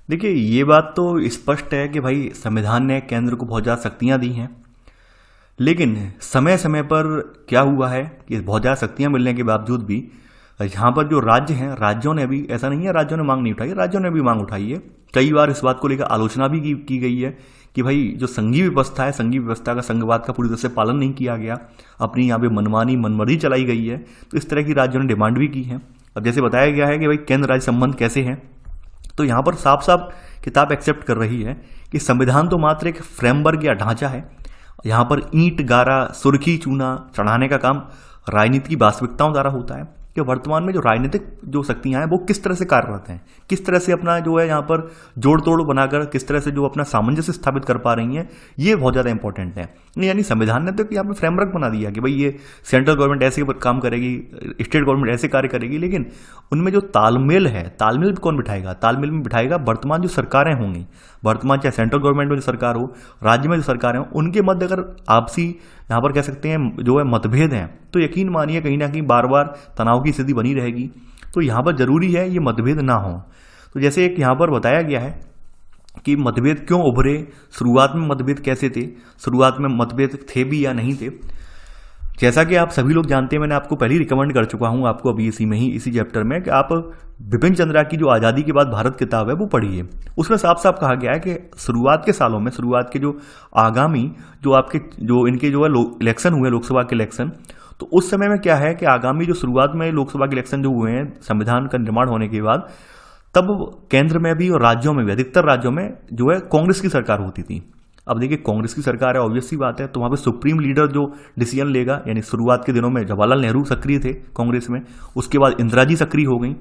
देखिए ये बात तो स्पष्ट है कि भाई संविधान ने केंद्र को बहुत ज्यादा शक्तियां दी हैं, लेकिन समय समय पर क्या हुआ है कि बहुत ज़्यादा शक्तियां मिलने के बावजूद भी यहाँ पर जो राज्य हैं, राज्यों ने भी, ऐसा नहीं है राज्यों ने मांग नहीं उठाई, राज्यों ने भी मांग उठाई है। कई बार इस बात को लेकर आलोचना भी की गई है कि भाई जो संघीय व्यवस्था है, संघीय व्यवस्था का, संघवाद का पूरी तरह से पालन नहीं किया गया, अपनी यहाँ पे मनमर्जी चलाई गई है। तो इस तरह की राज्यों ने डिमांड भी की है। अब जैसे बताया गया है कि भाई केंद्र राज्य संबंध कैसे हैं, तो यहाँ पर साफ साफ किताब एक्सेप्ट कर रही है कि संविधान तो मात्र एक फ्रेमवर्क या ढांचा है। यहाँ पर ईंट, गारा, सुर्खी, चूना चढ़ाने का काम राजनीति की वास्तविकताओं द्वारा होता है कि वर्तमान में जो राजनीतिक जो शक्तियां हैं वो किस तरह से कार्यरत हैं, किस तरह से अपना जो है यहाँ पर जोड़ तोड़ बनाकर किस तरह से जो अपना सामंजस्य स्थापित कर पा रही हैं, ये बहुत ज़्यादा इंपॉर्टेंट है। यानी संविधान ने तो यहाँ पे फ्रेमवर्क बना दिया कि भाई ये सेंट्रल गवर्नमेंट ऐसे काम करेगी, स्टेट गवर्नमेंट ऐसे कार्य करेगी, लेकिन उनमें जो तालमेल है, तालमेल कौन बिठाएगा? तालमेल में बिठाएगा वर्तमान जो सरकारें होंगी, वर्तमान चाहे सेंट्रल गवर्नमेंट में जो सरकार हो, राज्य में जो सरकारें हो, उनके मध्य अगर आपसी यहाँ पर कह सकते हैं जो है मतभेद हैं, तो यकीन मानिए कहीं ना कहीं बार बार तनाव की स्थिति बनी रहेगी। तो यहाँ पर जरूरी है ये मतभेद ना हो। तो जैसे एक यहाँ पर बताया गया है कि मतभेद क्यों उभरे, शुरुआत में मतभेद कैसे थे, शुरुआत में मतभेद थे भी या नहीं थे। जैसा कि आप सभी लोग जानते हैं, मैंने आपको पहले ही रिकमेंड कर चुका हूं आपको अभी इसी चैप्टर में कि आप बिपिन चंद्रा की जो आज़ादी के बाद भारत किताब है वो पढ़िए। उसमें साफ साफ कहा गया है कि शुरुआत के सालों में, शुरुआत के जो आगामी जो इनके जो है इलेक्शन हुए, लोकसभा के इलेक्शन, तो उस समय में क्या है कि आगामी जो शुरुआत में लोकसभा के इलेक्शन जो हुए हैं संविधान का निर्माण होने के बाद, तब केंद्र में भी और राज्यों में भी, अधिकतर राज्यों में जो है कांग्रेस की सरकार होती थी। अब देखिए कांग्रेस की सरकार है, ऑब्वियस सी बात है, तो वहां पे सुप्रीम लीडर जो डिसीजन लेगा, यानी शुरुआत के दिनों में जवाहरलाल नेहरू सक्रिय थे कांग्रेस में, उसके बाद इंदिरा जी सक्रिय हो गई,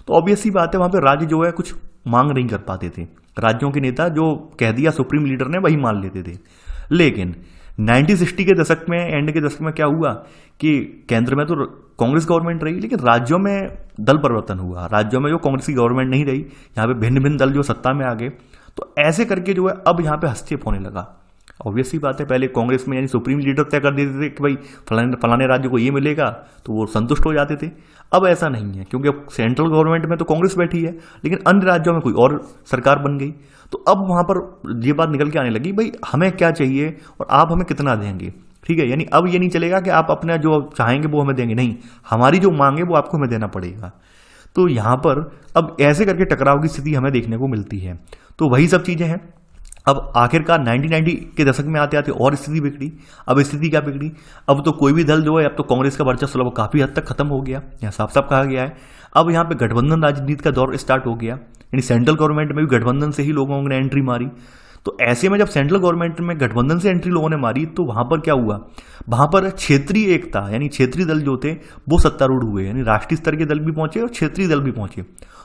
तो ऑब्वियस सी बात है वहां पे राज्य जो है कुछ मांग नहीं कर पाते थे। राज्यों के नेता जो कह दिया सुप्रीम लीडर ने वही मान लेते थे। लेकिन 1960 के दशक में, एंड के दशक में क्या हुआ कि केंद्र में तो कांग्रेस गवर्नमेंट रही, लेकिन राज्यों में दल परिवर्तन हुआ। राज्यों में जो कांग्रेस की गवर्नमेंट नहीं रही, यहाँ पे भिन्न भिन्न दल जो सत्ता में आ गए, तो ऐसे करके जो है अब यहाँ पे हस्तक्षेप होने लगा। ऑब्वियस सी बात है, पहले कांग्रेस में यानी सुप्रीम लीडर तय कर देते थे कि भाई फलाने राज्य को ये मिलेगा, तो वो संतुष्ट हो जाते थे। अब ऐसा नहीं है, क्योंकि अब सेंट्रल गवर्नमेंट में तो कांग्रेस बैठी है, लेकिन अन्य राज्यों में कोई और सरकार बन गई, तो अब वहां पर ये बात निकल के आने लगी, भाई हमें क्या चाहिए और आप हमें कितना देंगे, ठीक है। यानी अब ये नहीं चलेगा कि आप अपना जो चाहेंगे वो हमें देंगे, नहीं, हमारी जो मांग है वो आपको हमें देना पड़ेगा। तो यहाँ पर अब ऐसे करके टकराव की स्थिति हमें देखने को मिलती है। तो वही सब चीजें हैं। अब आखिरकार 1990 के दशक में आते आते और स्थिति बिगड़ी। अब स्थिति क्या बिगड़ी, अब तो कोई भी दल जो है, अब तो कांग्रेस का वर्चस्व काफी हद तक खत्म हो गया, यहाँ साफ साफ कहा गया है। अब यहाँ पे गठबंधन राजनीति का दौर स्टार्ट हो गया, यानी सेंट्रल गवर्नमेंट में भी गठबंधन से ही लोगों ने एंट्री मारी। तो ऐसे में जब सेंट्रल गवर्नमेंट में गठबंधन से एंट्री लोगों ने मारी, तो वहां पर क्या हुआ, वहां पर क्षेत्रीय एकता, यानी क्षेत्रीय दल जो थे वो सत्तारूढ़ हुए, यानी राष्ट्रीय स्तर के दल भी पहुंचे और क्षेत्रीय दल भी पहुंचे।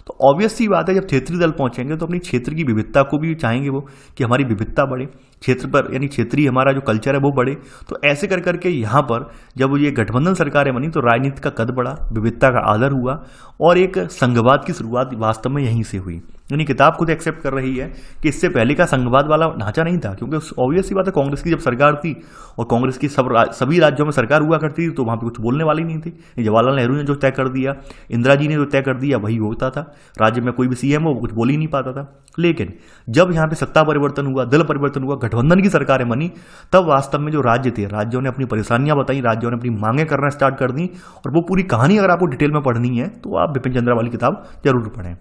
तो ऑब्वियस सी बात है, जब क्षेत्रीय दल पहुंचेंगे तो अपनी क्षेत्र की विविधता को भी चाहेंगे वो कि हमारी विविधता बढ़े, क्षेत्र पर यानी क्षेत्रीय हमारा जो कल्चर है वो बढ़े। तो ऐसे कर करके यहाँ पर जब ये गठबंधन सरकारें बनी तो राजनीति का कद बढ़ा, विविधता का आदर हुआ और एक संघवाद की शुरुआत वास्तव में यहीं से हुई। यानी किताब खुद एक्सेप्ट कर रही है कि इससे पहले का संघवाद वाला ढांचा नहीं था, क्योंकि ऑब्वियस सी बात है, कांग्रेस की जब सरकार थी और कांग्रेस की सभी राज्यों में सरकार हुआ करती थी, तो वहाँ पे कुछ बोलने वाले नहीं थे। जवाहरलाल नेहरू ने जो तय कर दिया, इंदिरा जी ने जो तय कर दिया, वही होता था। राज्य में कोई भी सीएम हो, कुछ बोल ही नहीं पाता था। लेकिन जब यहाँ पे सत्ता परिवर्तन हुआ, दल परिवर्तन हुआ, गठबंधन की सरकारें बनी, तब वास्तव में जो राज्य थे, राज्यों ने अपनी परेशानियां बताई, राज्यों ने अपनी मांगें करना स्टार्ट कर दी। और वो पूरी कहानी अगर आपको डिटेल में पढ़नी है तो आप बिपिन चंद्रा वाली किताब जरूर पढ़ें।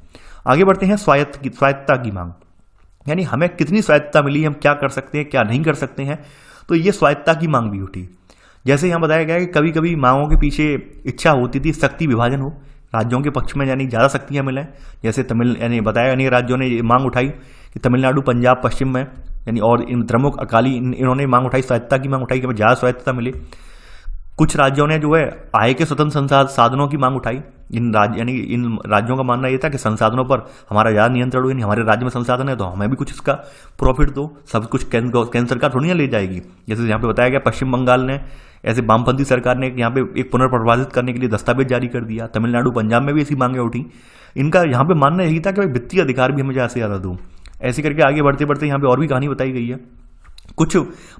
आगे बढ़ते हैं स्वायत्तता की मांग, यानी हमें कितनी स्वायत्तता मिली, हम क्या कर सकते हैं, क्या नहीं कर सकते हैं। तो ये स्वायत्तता की मांग भी उठी। जैसे यहाँ बताया गया कि कभी कभी मांगों के पीछे इच्छा होती थी शक्ति विभाजन हो, राज्यों के पक्ष में यानी ज़्यादा शक्तियाँ मिलें। जैसे यानी बताया अनेक राज्यों ने ये मांग उठाई कि तमिलनाडु, पंजाब, पश्चिम में यानी और इन प्रमुख अकाली इन्होंने मांग उठाई, स्वायत्तता की मांग उठाई कि हमें ज़्यादा स्वायत्तता मिले। कुछ राज्यों ने जो है आय के स्वतंत्र साधनों की मांग उठाई। इन राज्यों का मानना यह था कि संसाधनों पर हमारा ज़्यादा नियंत्रण हो, यानी हमारे राज्य में संसाधन है तो हमें भी कुछ इसका प्रॉफिट दो, सब कुछ केंद्र सरकार थोड़ी ना ले जाएगी। जैसे यहाँ पे बताया गया पश्चिम बंगाल ने, ऐसे वामपंथी सरकार ने यहाँ पे एक पुनर्प्रवासित करने के लिए दस्तावेज जारी कर दिया। तमिलनाडु, पंजाब में भी ऐसी मांगें उठी। इनका यहाँ पे मानना यही था कि भाई वित्तीय अधिकार भी हमें ज़्यादा से ज़्यादा दो। ऐसे करके आगे बढ़ते बढ़ते यहाँ पे और भी कहानी बताई गई है। कुछ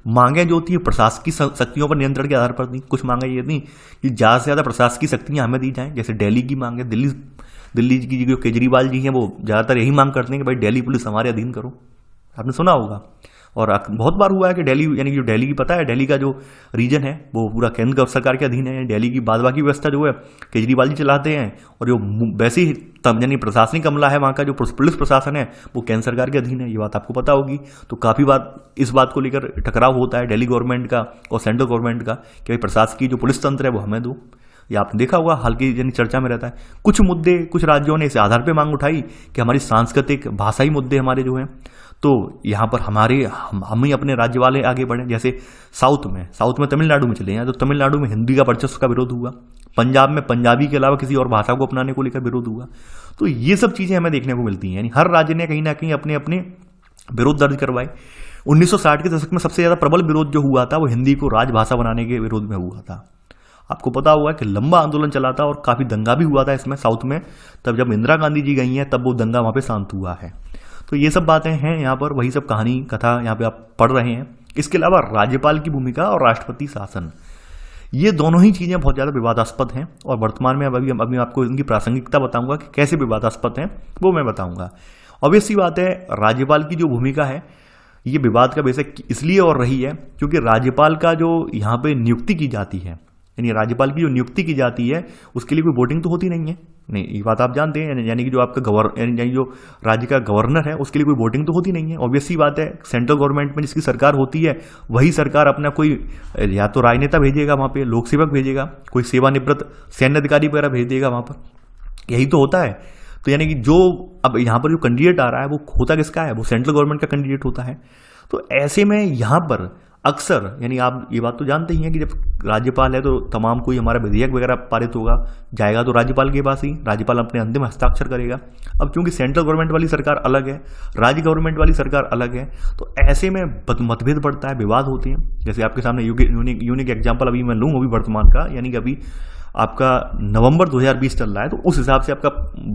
मांगें जो थी प्रशासकीय शक्तियों पर नियंत्रण के आधार पर थी। कुछ मांगें ये थी कि ज़्यादा से ज़्यादा प्रशासकीय शक्तियाँ हमें दी जाएं। जैसे दिल्ली की मांग है, दिल्ली की जो केजरीवाल जी हैं वो ज़्यादातर यही मांग करते हैं कि भाई दिल्ली पुलिस हमारे अधीन करो, आपने सुना होगा। और बहुत बार हुआ है कि दिल्ली यानी जो दिल्ली की पता है, दिल्ली का जो रीजन है वो पूरा केंद्र सरकार के अधीन है। दिल्ली की बाद बाकी व्यवस्था जो है केजरीवाल जी चलाते हैं, और जो वैसे ही यानी प्रशासनिक अमला है वहाँ का जो पुलिस प्रशासन है वो केंद्र सरकार के अधीन है। ये बात आपको पता होगी। तो काफ़ी बार इस बात को लेकर टकराव होता है दिल्ली गवर्नमेंट का और सेंट्रल गवर्नमेंट का कि भाई प्रशासकीय जो पुलिस तंत्र है वो हमें दो। ये आपने देखा होगा, हाल की यानी चर्चा में रहता है। कुछ मुद्दे कुछ राज्यों ने इस आधार पर मांग उठाई कि हमारी सांस्कृतिक भाषाई मुद्दे हमारे जो हैं, तो यहाँ पर हम ही अपने राज्य वाले आगे बढ़े। जैसे साउथ में तमिलनाडु में चले जाएं तो तमिलनाडु में हिंदी का वर्चस्व का विरोध हुआ। पंजाब में पंजाबी के अलावा किसी और भाषा को अपनाने को लेकर विरोध हुआ। तो ये सब चीज़ें हमें देखने को मिलती हैं, यानी हर राज्य ने कहीं ना कहीं अपने अपने विरोध दर्ज करवाए। 1960 के दशक में सबसे ज़्यादा प्रबल विरोध जो हुआ था वो हिंदी को राजभाषा बनाने के विरोध में हुआ था। आपको पता होगा कि लंबा आंदोलन चला था और काफ़ी दंगा भी हुआ था इसमें साउथ में। तब जब इंदिरा गांधी जी गई हैं तब वो दंगा वहाँ पे शांत हुआ है। तो ये सब बातें हैं यहाँ पर, वही सब कहानी कथा यहाँ पे आप पढ़ रहे हैं। इसके अलावा राज्यपाल की भूमिका और राष्ट्रपति शासन, ये दोनों ही चीज़ें बहुत ज़्यादा विवादास्पद हैं। और वर्तमान में अभी आपको इनकी प्रासंगिकता बताऊंगा कि कैसे विवादास्पद हैं, वो मैं बताऊंगा। ऑब्वियस सी बात है, राज्यपाल की जो भूमिका है ये विवाद का बेशक इसलिए और रही है क्योंकि राज्यपाल का जो यहाँ पे नियुक्ति की जाती है, यानी राज्यपाल की जो नियुक्ति की जाती है उसके लिए कोई वोटिंग तो होती नहीं है। नहीं, ये बात आप जानते हैं। यानी कि जो आपका यानी जो राज्य का गवर्नर है उसके लिए कोई वोटिंग तो होती नहीं है। ऑब्वियस सी बात है, सेंट्रल गवर्नमेंट में जिसकी सरकार होती है वही सरकार अपना कोई या तो राजनेता भेजेगा वहाँ पे, लोक सेवक भेजेगा, कोई सेवानिवृत्त सैन्य अधिकारी वगैरह भेज देगा वहाँ पर, यही तो होता है। तो यानी कि जो अब यहाँ पर जो कैंडिडेट आ रहा है वो होता किसका है, वो सेंट्रल गवर्नमेंट का कैंडिडेट होता है। तो ऐसे में यहाँ पर अक्सर, यानी आप ये बात तो जानते ही हैं कि जब राज्यपाल है तो तमाम कोई हमारा विधेयक वगैरह पारित होगा जाएगा तो राज्यपाल के पास ही, राज्यपाल अपने अंतिम हस्ताक्षर करेगा। अब क्योंकि सेंट्रल गवर्नमेंट वाली सरकार अलग है, राज्य गवर्नमेंट वाली सरकार अलग है, तो ऐसे में मतभेद बढ़ता है, विवाद होते हैं। जैसे आपके सामने यूनिक एग्जाम्पल अभी मैं लूँ अभी वर्तमान का, यानी कि अभी आपका नवंबर 2020 चल रहा है, तो उस हिसाब से आपका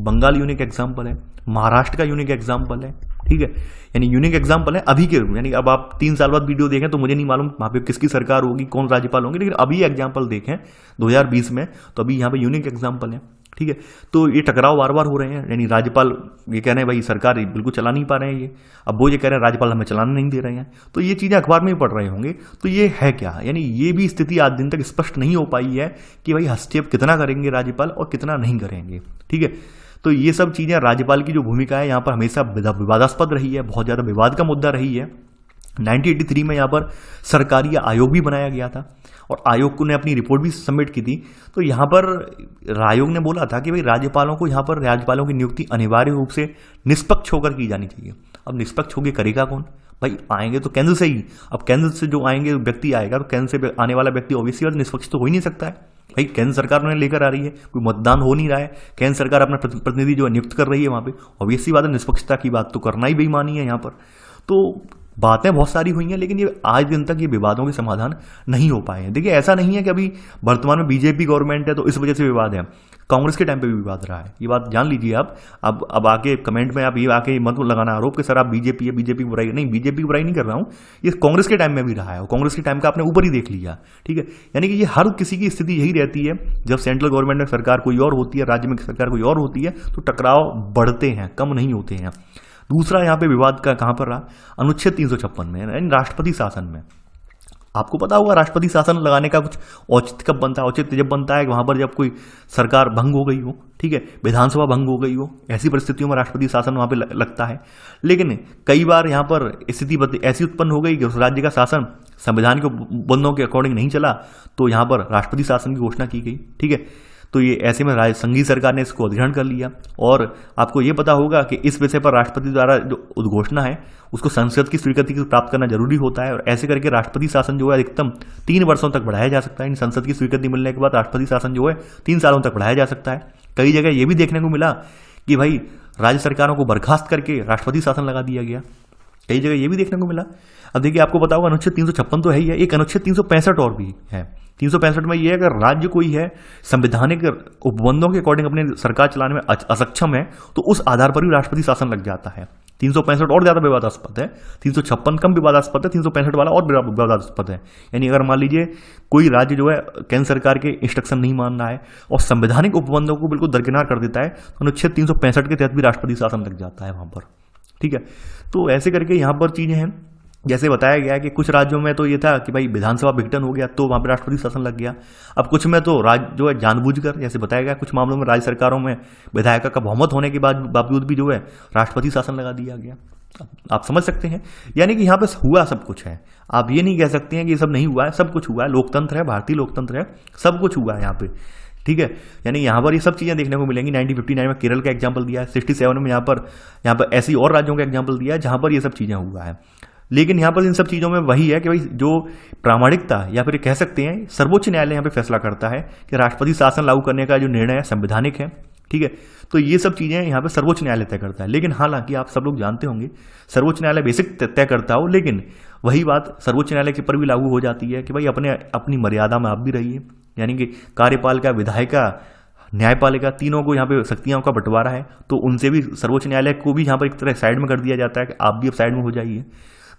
बंगाल यूनिक एग्जाम्पल है, महाराष्ट्र का यूनिक एग्जाम्पल है, ठीक है। यानी यूनिक एग्जाम्पल है अभी के, यानी अब आप 3 साल बाद वीडियो देखें तो मुझे नहीं मालूम वहाँ पे किसकी सरकार होगी, कौन राज्यपाल होंगे, लेकिन अभी एग्जाम्पल देखें 2020 में तो अभी यहाँ पे यूनिक एग्जाम्पल है, ठीक है। तो ये टकराव बार बार हो रहे हैं, यानी राज्यपाल ये कह रहे हैं भाई सरकार बिल्कुल चला नहीं पा रहे हैं ये, अब वो ये कह रहे हैं राज्यपाल हमें चलाने नहीं दे रहे हैं। तो ये चीज़ें अखबार में भी पढ़ रहे होंगे। तो ये है क्या, यानी ये भी स्थिति आज दिन तक स्पष्ट नहीं हो पाई है कि भाई हस्तक्षेप कितना करेंगे राज्यपाल और कितना नहीं करेंगे, ठीक है। तो ये सब चीज़ें, राज्यपाल की जो भूमिका है यहाँ पर हमेशा विवादास्पद रही है, बहुत ज़्यादा विवाद का मुद्दा रही है। 1983 में यहाँ पर सरकारी आयोग भी बनाया गया था और आयोग ने अपनी रिपोर्ट भी सबमिट की थी। तो यहाँ पर आयोग ने बोला था कि भाई राज्यपालों को, यहाँ पर राज्यपालों की नियुक्ति अनिवार्य रूप से निष्पक्ष होकर की जानी चाहिए। अब निष्पक्ष होकर करेगा कौन, भाई आएंगे तो केंद्र से ही। अब केंद्र से जो आएंगे व्यक्ति आएगा तो केंद्र से आने वाला व्यक्ति ऑब्वियसली बात निष्पक्ष तो हो ही नहीं सकता है। भाई केंद्र सरकार उन्हें लेकर आ रही है, कोई मतदान हो नहीं रहा है, केंद्र सरकार अपना प्रतिनिधि जो नियुक्त कर रही है वहाँ पे, ऑब्वियसली बात है निष्पक्षता की बात तो करना ही बेईमानी है यहाँ पर। तो बातें बहुत सारी हुई हैं, लेकिन ये आज दिन तक ये विवादों के समाधान नहीं हो पाए हैं। देखिए, ऐसा नहीं है कि अभी वर्तमान में बीजेपी गवर्नमेंट है तो इस वजह से विवाद है, कांग्रेस के टाइम पे भी विवाद रहा है, ये बात जान लीजिए आप। अब आके कमेंट में आप ये आके मत लगाना आरोप कि सर आप बीजेपी है, बीजेपी की बुराई नहीं, बीजेपी की बुराई नहीं कर रहा हूं, ये कांग्रेस के टाइम में भी रहा है और कांग्रेस के टाइम का आपने ऊपर ही देख लिया, ठीक है। यानी कि ये हर किसी की स्थिति यही रहती है, जब सेंट्रल गवर्नमेंट में सरकार कोई और होती है, राज्य में सरकार कोई और होती है, तो टकराव बढ़ते हैं, कम नहीं होते हैं। दूसरा यहाँ पे विवाद का कहां पर रहा, अनुच्छेद 356 में, यानी राष्ट्रपति शासन में। आपको पता होगा राष्ट्रपति शासन लगाने का कुछ औचित्य कब बनता है, औचित्य जब बनता है वहां पर जब कोई सरकार भंग हो गई हो, ठीक है, विधानसभा भंग हो गई हो, ऐसी परिस्थितियों में राष्ट्रपति शासन वहां पे लगता है। लेकिन कई बार यहां पर स्थिति ऐसी उत्पन्न हो गई कि उस राज्य का शासन संविधान के बंदों के अकॉर्डिंग नहीं चला, तो यहां पर राष्ट्रपति शासन की घोषणा की गई, ठीक है। तो ये ऐसे में संघीय सरकार ने इसको अधिग्रहण कर लिया। और आपको ये पता होगा कि इस विषय पर राष्ट्रपति द्वारा जो उद्घोषणा है उसको संसद की स्वीकृति प्राप्त करना जरूरी होता है, और ऐसे करके राष्ट्रपति शासन जो है अधिकतम 3 वर्षों तक बढ़ाया जा सकता है। संसद की स्वीकृति मिलने के बाद राष्ट्रपति शासन जो है 3 सालों तक बढ़ाया जा सकता है। कई जगह ये भी देखने को मिला कि भाई राज्य सरकारों को बर्खास्त करके राष्ट्रपति शासन लगा दिया गया, कई जगह ये भी देखने को मिला। अब देखिए, आपको पता होगा अनुच्छेद 356 तो है ही है, एक अनुच्छेद 365 और भी है। 365 में ये है, अगर राज्य कोई है संवैधानिक उपबंधों के अकॉर्डिंग अपने सरकार चलाने में असक्षम है तो उस आधार पर भी राष्ट्रपति शासन लग जाता है। 365 और ज्यादा विवादास्पद है, 356 कम विवादास्पद है, 365 वाला और विवादास्पद है। यानी अगर मान लीजिए कोई राज्य जो है केंद्र सरकार के इंस्ट्रक्शन नहीं मान रहा है और संवैधानिक उपबंधों को बिल्कुल दरकिनार कर देता है, तो अनुच्छेद 365 के तहत भी राष्ट्रपति शासन लग जाता है वहां पर, ठीक है। तो ऐसे करके यहां पर चीजें हैं। जैसे बताया गया कि कुछ राज्यों में तो ये था कि भाई विधानसभा विघटन हो गया तो वहां पर राष्ट्रपति शासन लग गया। अब कुछ में तो राज्य जो है जानबूझकर, जैसे बताया गया, कुछ मामलों में राज्य सरकारों में विधायिका का बहुमत होने के बावजूद भी जो है राष्ट्रपति शासन लगा दिया गया। आप समझ सकते हैं, यानी कि यहाँ पे हुआ सब कुछ है। आप ये नहीं कह सकते हैं कि ये सब नहीं हुआ है, सब कुछ हुआ है। लोकतंत्र है, भारतीय लोकतंत्र है, सब कुछ हुआ है यहाँ पे, ठीक है। यानी यहाँ पर ये सब चीजें देखने को मिलेंगी। 1959 में केरल का एग्जाम्पल दिया है, 67 में यहाँ पर ऐसी और राज्यों का एग्जाम्पल दिया है जहां पर ये सब चीजें हुआ है। लेकिन यहाँ पर इन सब चीजों में वही है कि भाई जो प्रामाणिकता या फिर कह सकते हैं सर्वोच्च न्यायालय यहाँ पे फैसला करता है कि राष्ट्रपति शासन लागू करने का जो निर्णय है संवैधानिक है, ठीक है। तो ये सब चीजें यहाँ पे सर्वोच्च न्यायालय तय करता है। लेकिन हालांकि आप सब लोग जानते होंगे सर्वोच्च न्यायालय बेसिक तय करता हो, लेकिन वही बात सर्वोच्च न्यायालय के पर भी लागू हो जाती है कि भाई अपनी मर्यादा में आप भी रहिए। यानी कि कार्यपालिका, विधायिका, न्यायपालिका, तीनों को यहाँ पे शक्तियों का बंटवारा है, तो उनसे भी सर्वोच्च न्यायालय को भी यहाँ पर एक तरह साइड में कर दिया जाता है कि आप भी अब साइड में हो जाइए।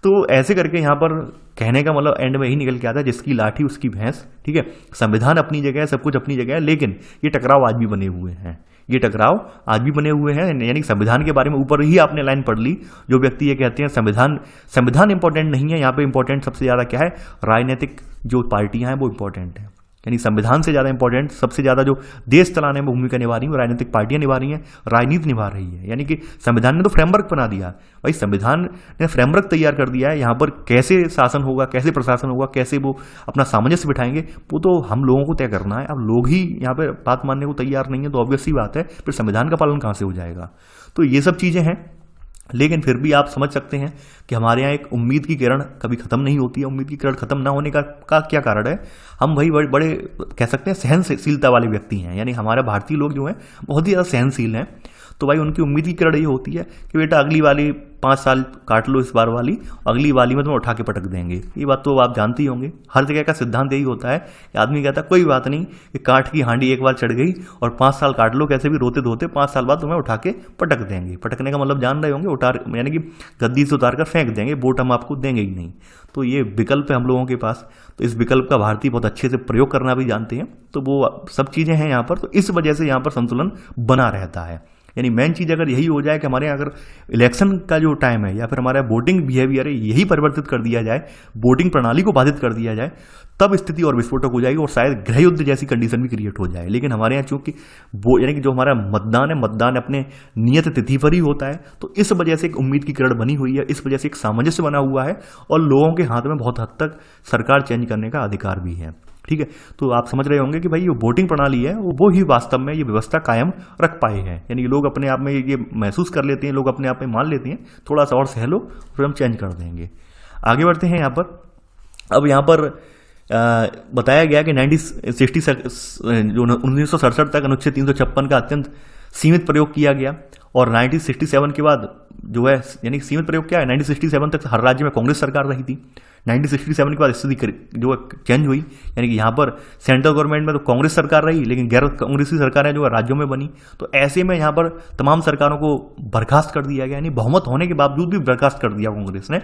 तो ऐसे करके यहाँ पर कहने का मतलब एंड में ही निकल के आता है, जिसकी लाठी उसकी भैंस, ठीक है। संविधान अपनी जगह है, सब कुछ अपनी जगह है, लेकिन ये टकराव आज भी बने हुए हैं, ये टकराव आज भी बने हुए हैं। यानी संविधान के बारे में ऊपर ही आपने लाइन पढ़ ली, जो व्यक्ति ये कहते हैं संविधान इंपॉर्टेंट नहीं है, यहाँ पे इंपॉर्टेंट सबसे ज्यादा क्या है, राजनीतिक जो पार्टियां हैं वो इंपॉर्टेंट है। यानी संविधान से ज्यादा इंपॉर्टेंट, सबसे ज्यादा जो देश चलाने में भूमिका निभा रही है राजनीतिक पार्टियां निभा रही हैं, राजनीति निभा रही है। यानी कि संविधान ने तो फ्रेमवर्क बना दिया भाई, संविधान ने फ्रेमवर्क तैयार कर दिया है, यहाँ पर कैसे शासन होगा, कैसे प्रशासन होगा, कैसे वो अपना सामंजस्य बिठाएंगे, वो तो हम लोगों को तय करना है। अब लोग ही यहाँ पे बात मानने को तैयार नहीं है तो ऑब्वियस सी बात है फिर संविधान का पालन कहाँ से हो जाएगा। तो ये सब चीजें हैं, लेकिन फिर भी आप समझ सकते हैं कि हमारे यहाँ एक उम्मीद की किरण कभी खत्म नहीं होती है। उम्मीद की किरण खत्म ना होने का क्या कारण है, हम भाई बड़े कह सकते हैं सहनशीलता वाले व्यक्ति हैं। यानी हमारे भारतीय लोग जो हैं बहुत ही ज़्यादा सहनशील हैं। तो भाई उनकी उम्मीद की किरण ये होती है कि बेटा अगली वाली 5 साल काट लो, इस बार वाली अगली वाली में तुम्हें उठा के पटक देंगे। ये बात तो आप जानते ही होंगे, हर जगह का सिद्धांत यही होता है कि आदमी कहता है कोई बात नहीं, कि काठ की हांडी एक बार चढ़ गई और 5 साल काट लो, कैसे भी रोते धोते 5 साल बाद तुम्हें उठा के पटक देंगे। पटकने का मतलब जान रहे होंगे, यानी कि गद्दी से उतार कर फेंक देंगे, वोट हम आपको देंगे ही नहीं। तो ये विकल्प है हम लोगों के पास, तो इस विकल्प का भारतीय बहुत अच्छे से प्रयोग करना भी जानते हैं। तो वो सब चीजें हैं यहाँ पर, तो इस वजह से यहाँ पर संतुलन बना रहता है। यानी मेन चीज अगर यही हो जाए कि हमारे अगर इलेक्शन का जो टाइम है या फिर हमारा वोटिंग बिहेवियर है यही परिवर्तित कर दिया जाए, वोटिंग प्रणाली को बाधित कर दिया जाए, तब स्थिति और विस्फोटक हो जाएगी और शायद गृह युद्ध जैसी कंडीशन भी क्रिएट हो जाए। लेकिन हमारे यहाँ चूंकि वो यानी कि जो हमारा मतदान है, मतदान अपने नियत तिथि पर ही होता है, तो इस वजह से एक उम्मीद की किरण बनी हुई है, इस वजह से एक सामंजस्य बना हुआ है और लोगों के हाथ में बहुत हद तक सरकार चेंज करने का अधिकार भी है। ठीक है, तो आप समझ रहे होंगे कि भाई ये वोटिंग प्रणाली है वो ही वास्तव में ये व्यवस्था कायम रख पाए हैं। यानी लोग अपने आप में ये महसूस कर लेते हैं, लोग अपने आप में मान लेते हैं, थोड़ा सा और सह लो फिर हम चेंज कर देंगे। आगे बढ़ते हैं यहाँ पर। अब यहाँ पर बताया गया कि 1967 तक अनुच्छेद 356 का अत्यंत सीमित प्रयोग किया गया और 1967 के बाद जो है, यानी सीमित प्रयोग क्या है, 1967 तक हर राज्य में कांग्रेस सरकार रही थी। 1967 के बाद स्थिति जो है चेंज हुई, यानी कि यहाँ पर सेंट्रल गवर्नमेंट में तो कांग्रेस सरकार रही, लेकिन गैर कांग्रेसी सरकारें जो है राज्यों में बनी। तो ऐसे में यहाँ पर तमाम सरकारों को बर्खास्त कर दिया गया, यानी बहुमत होने के बावजूद भी बर्खास्त कर दिया कांग्रेस ने।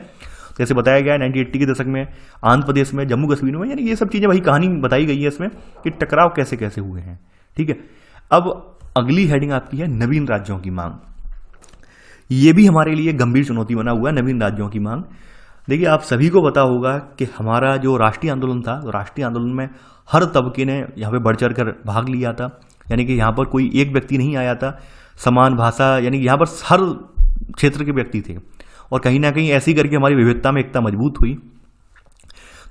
जैसे बताया गया है 1980 के दशक में आंध्र प्रदेश में, जम्मू कश्मीर में, यानी ये सब चीजें वही कहानी बताई गई है इसमें कि टकराव कैसे कैसे हुए हैं। ठीक है, अब अगली हेडिंग आपकी है नवीन राज्यों की मांग। ये भी हमारे लिए गंभीर चुनौती बना हुआ है, नवीन राज्यों की मांग। देखिए, आप सभी को पता होगा कि हमारा जो राष्ट्रीय आंदोलन था, तो राष्ट्रीय आंदोलन में हर तबके ने यहाँ पे बढ़ चढ़ कर भाग लिया था, यानी कि यहाँ पर कोई एक व्यक्ति नहीं आया था। समान भाषा, यानी कि यहाँ पर हर क्षेत्र के व्यक्ति थे, और कहीं ना कहीं ऐसी करके हमारी विविधता में एकता मजबूत हुई।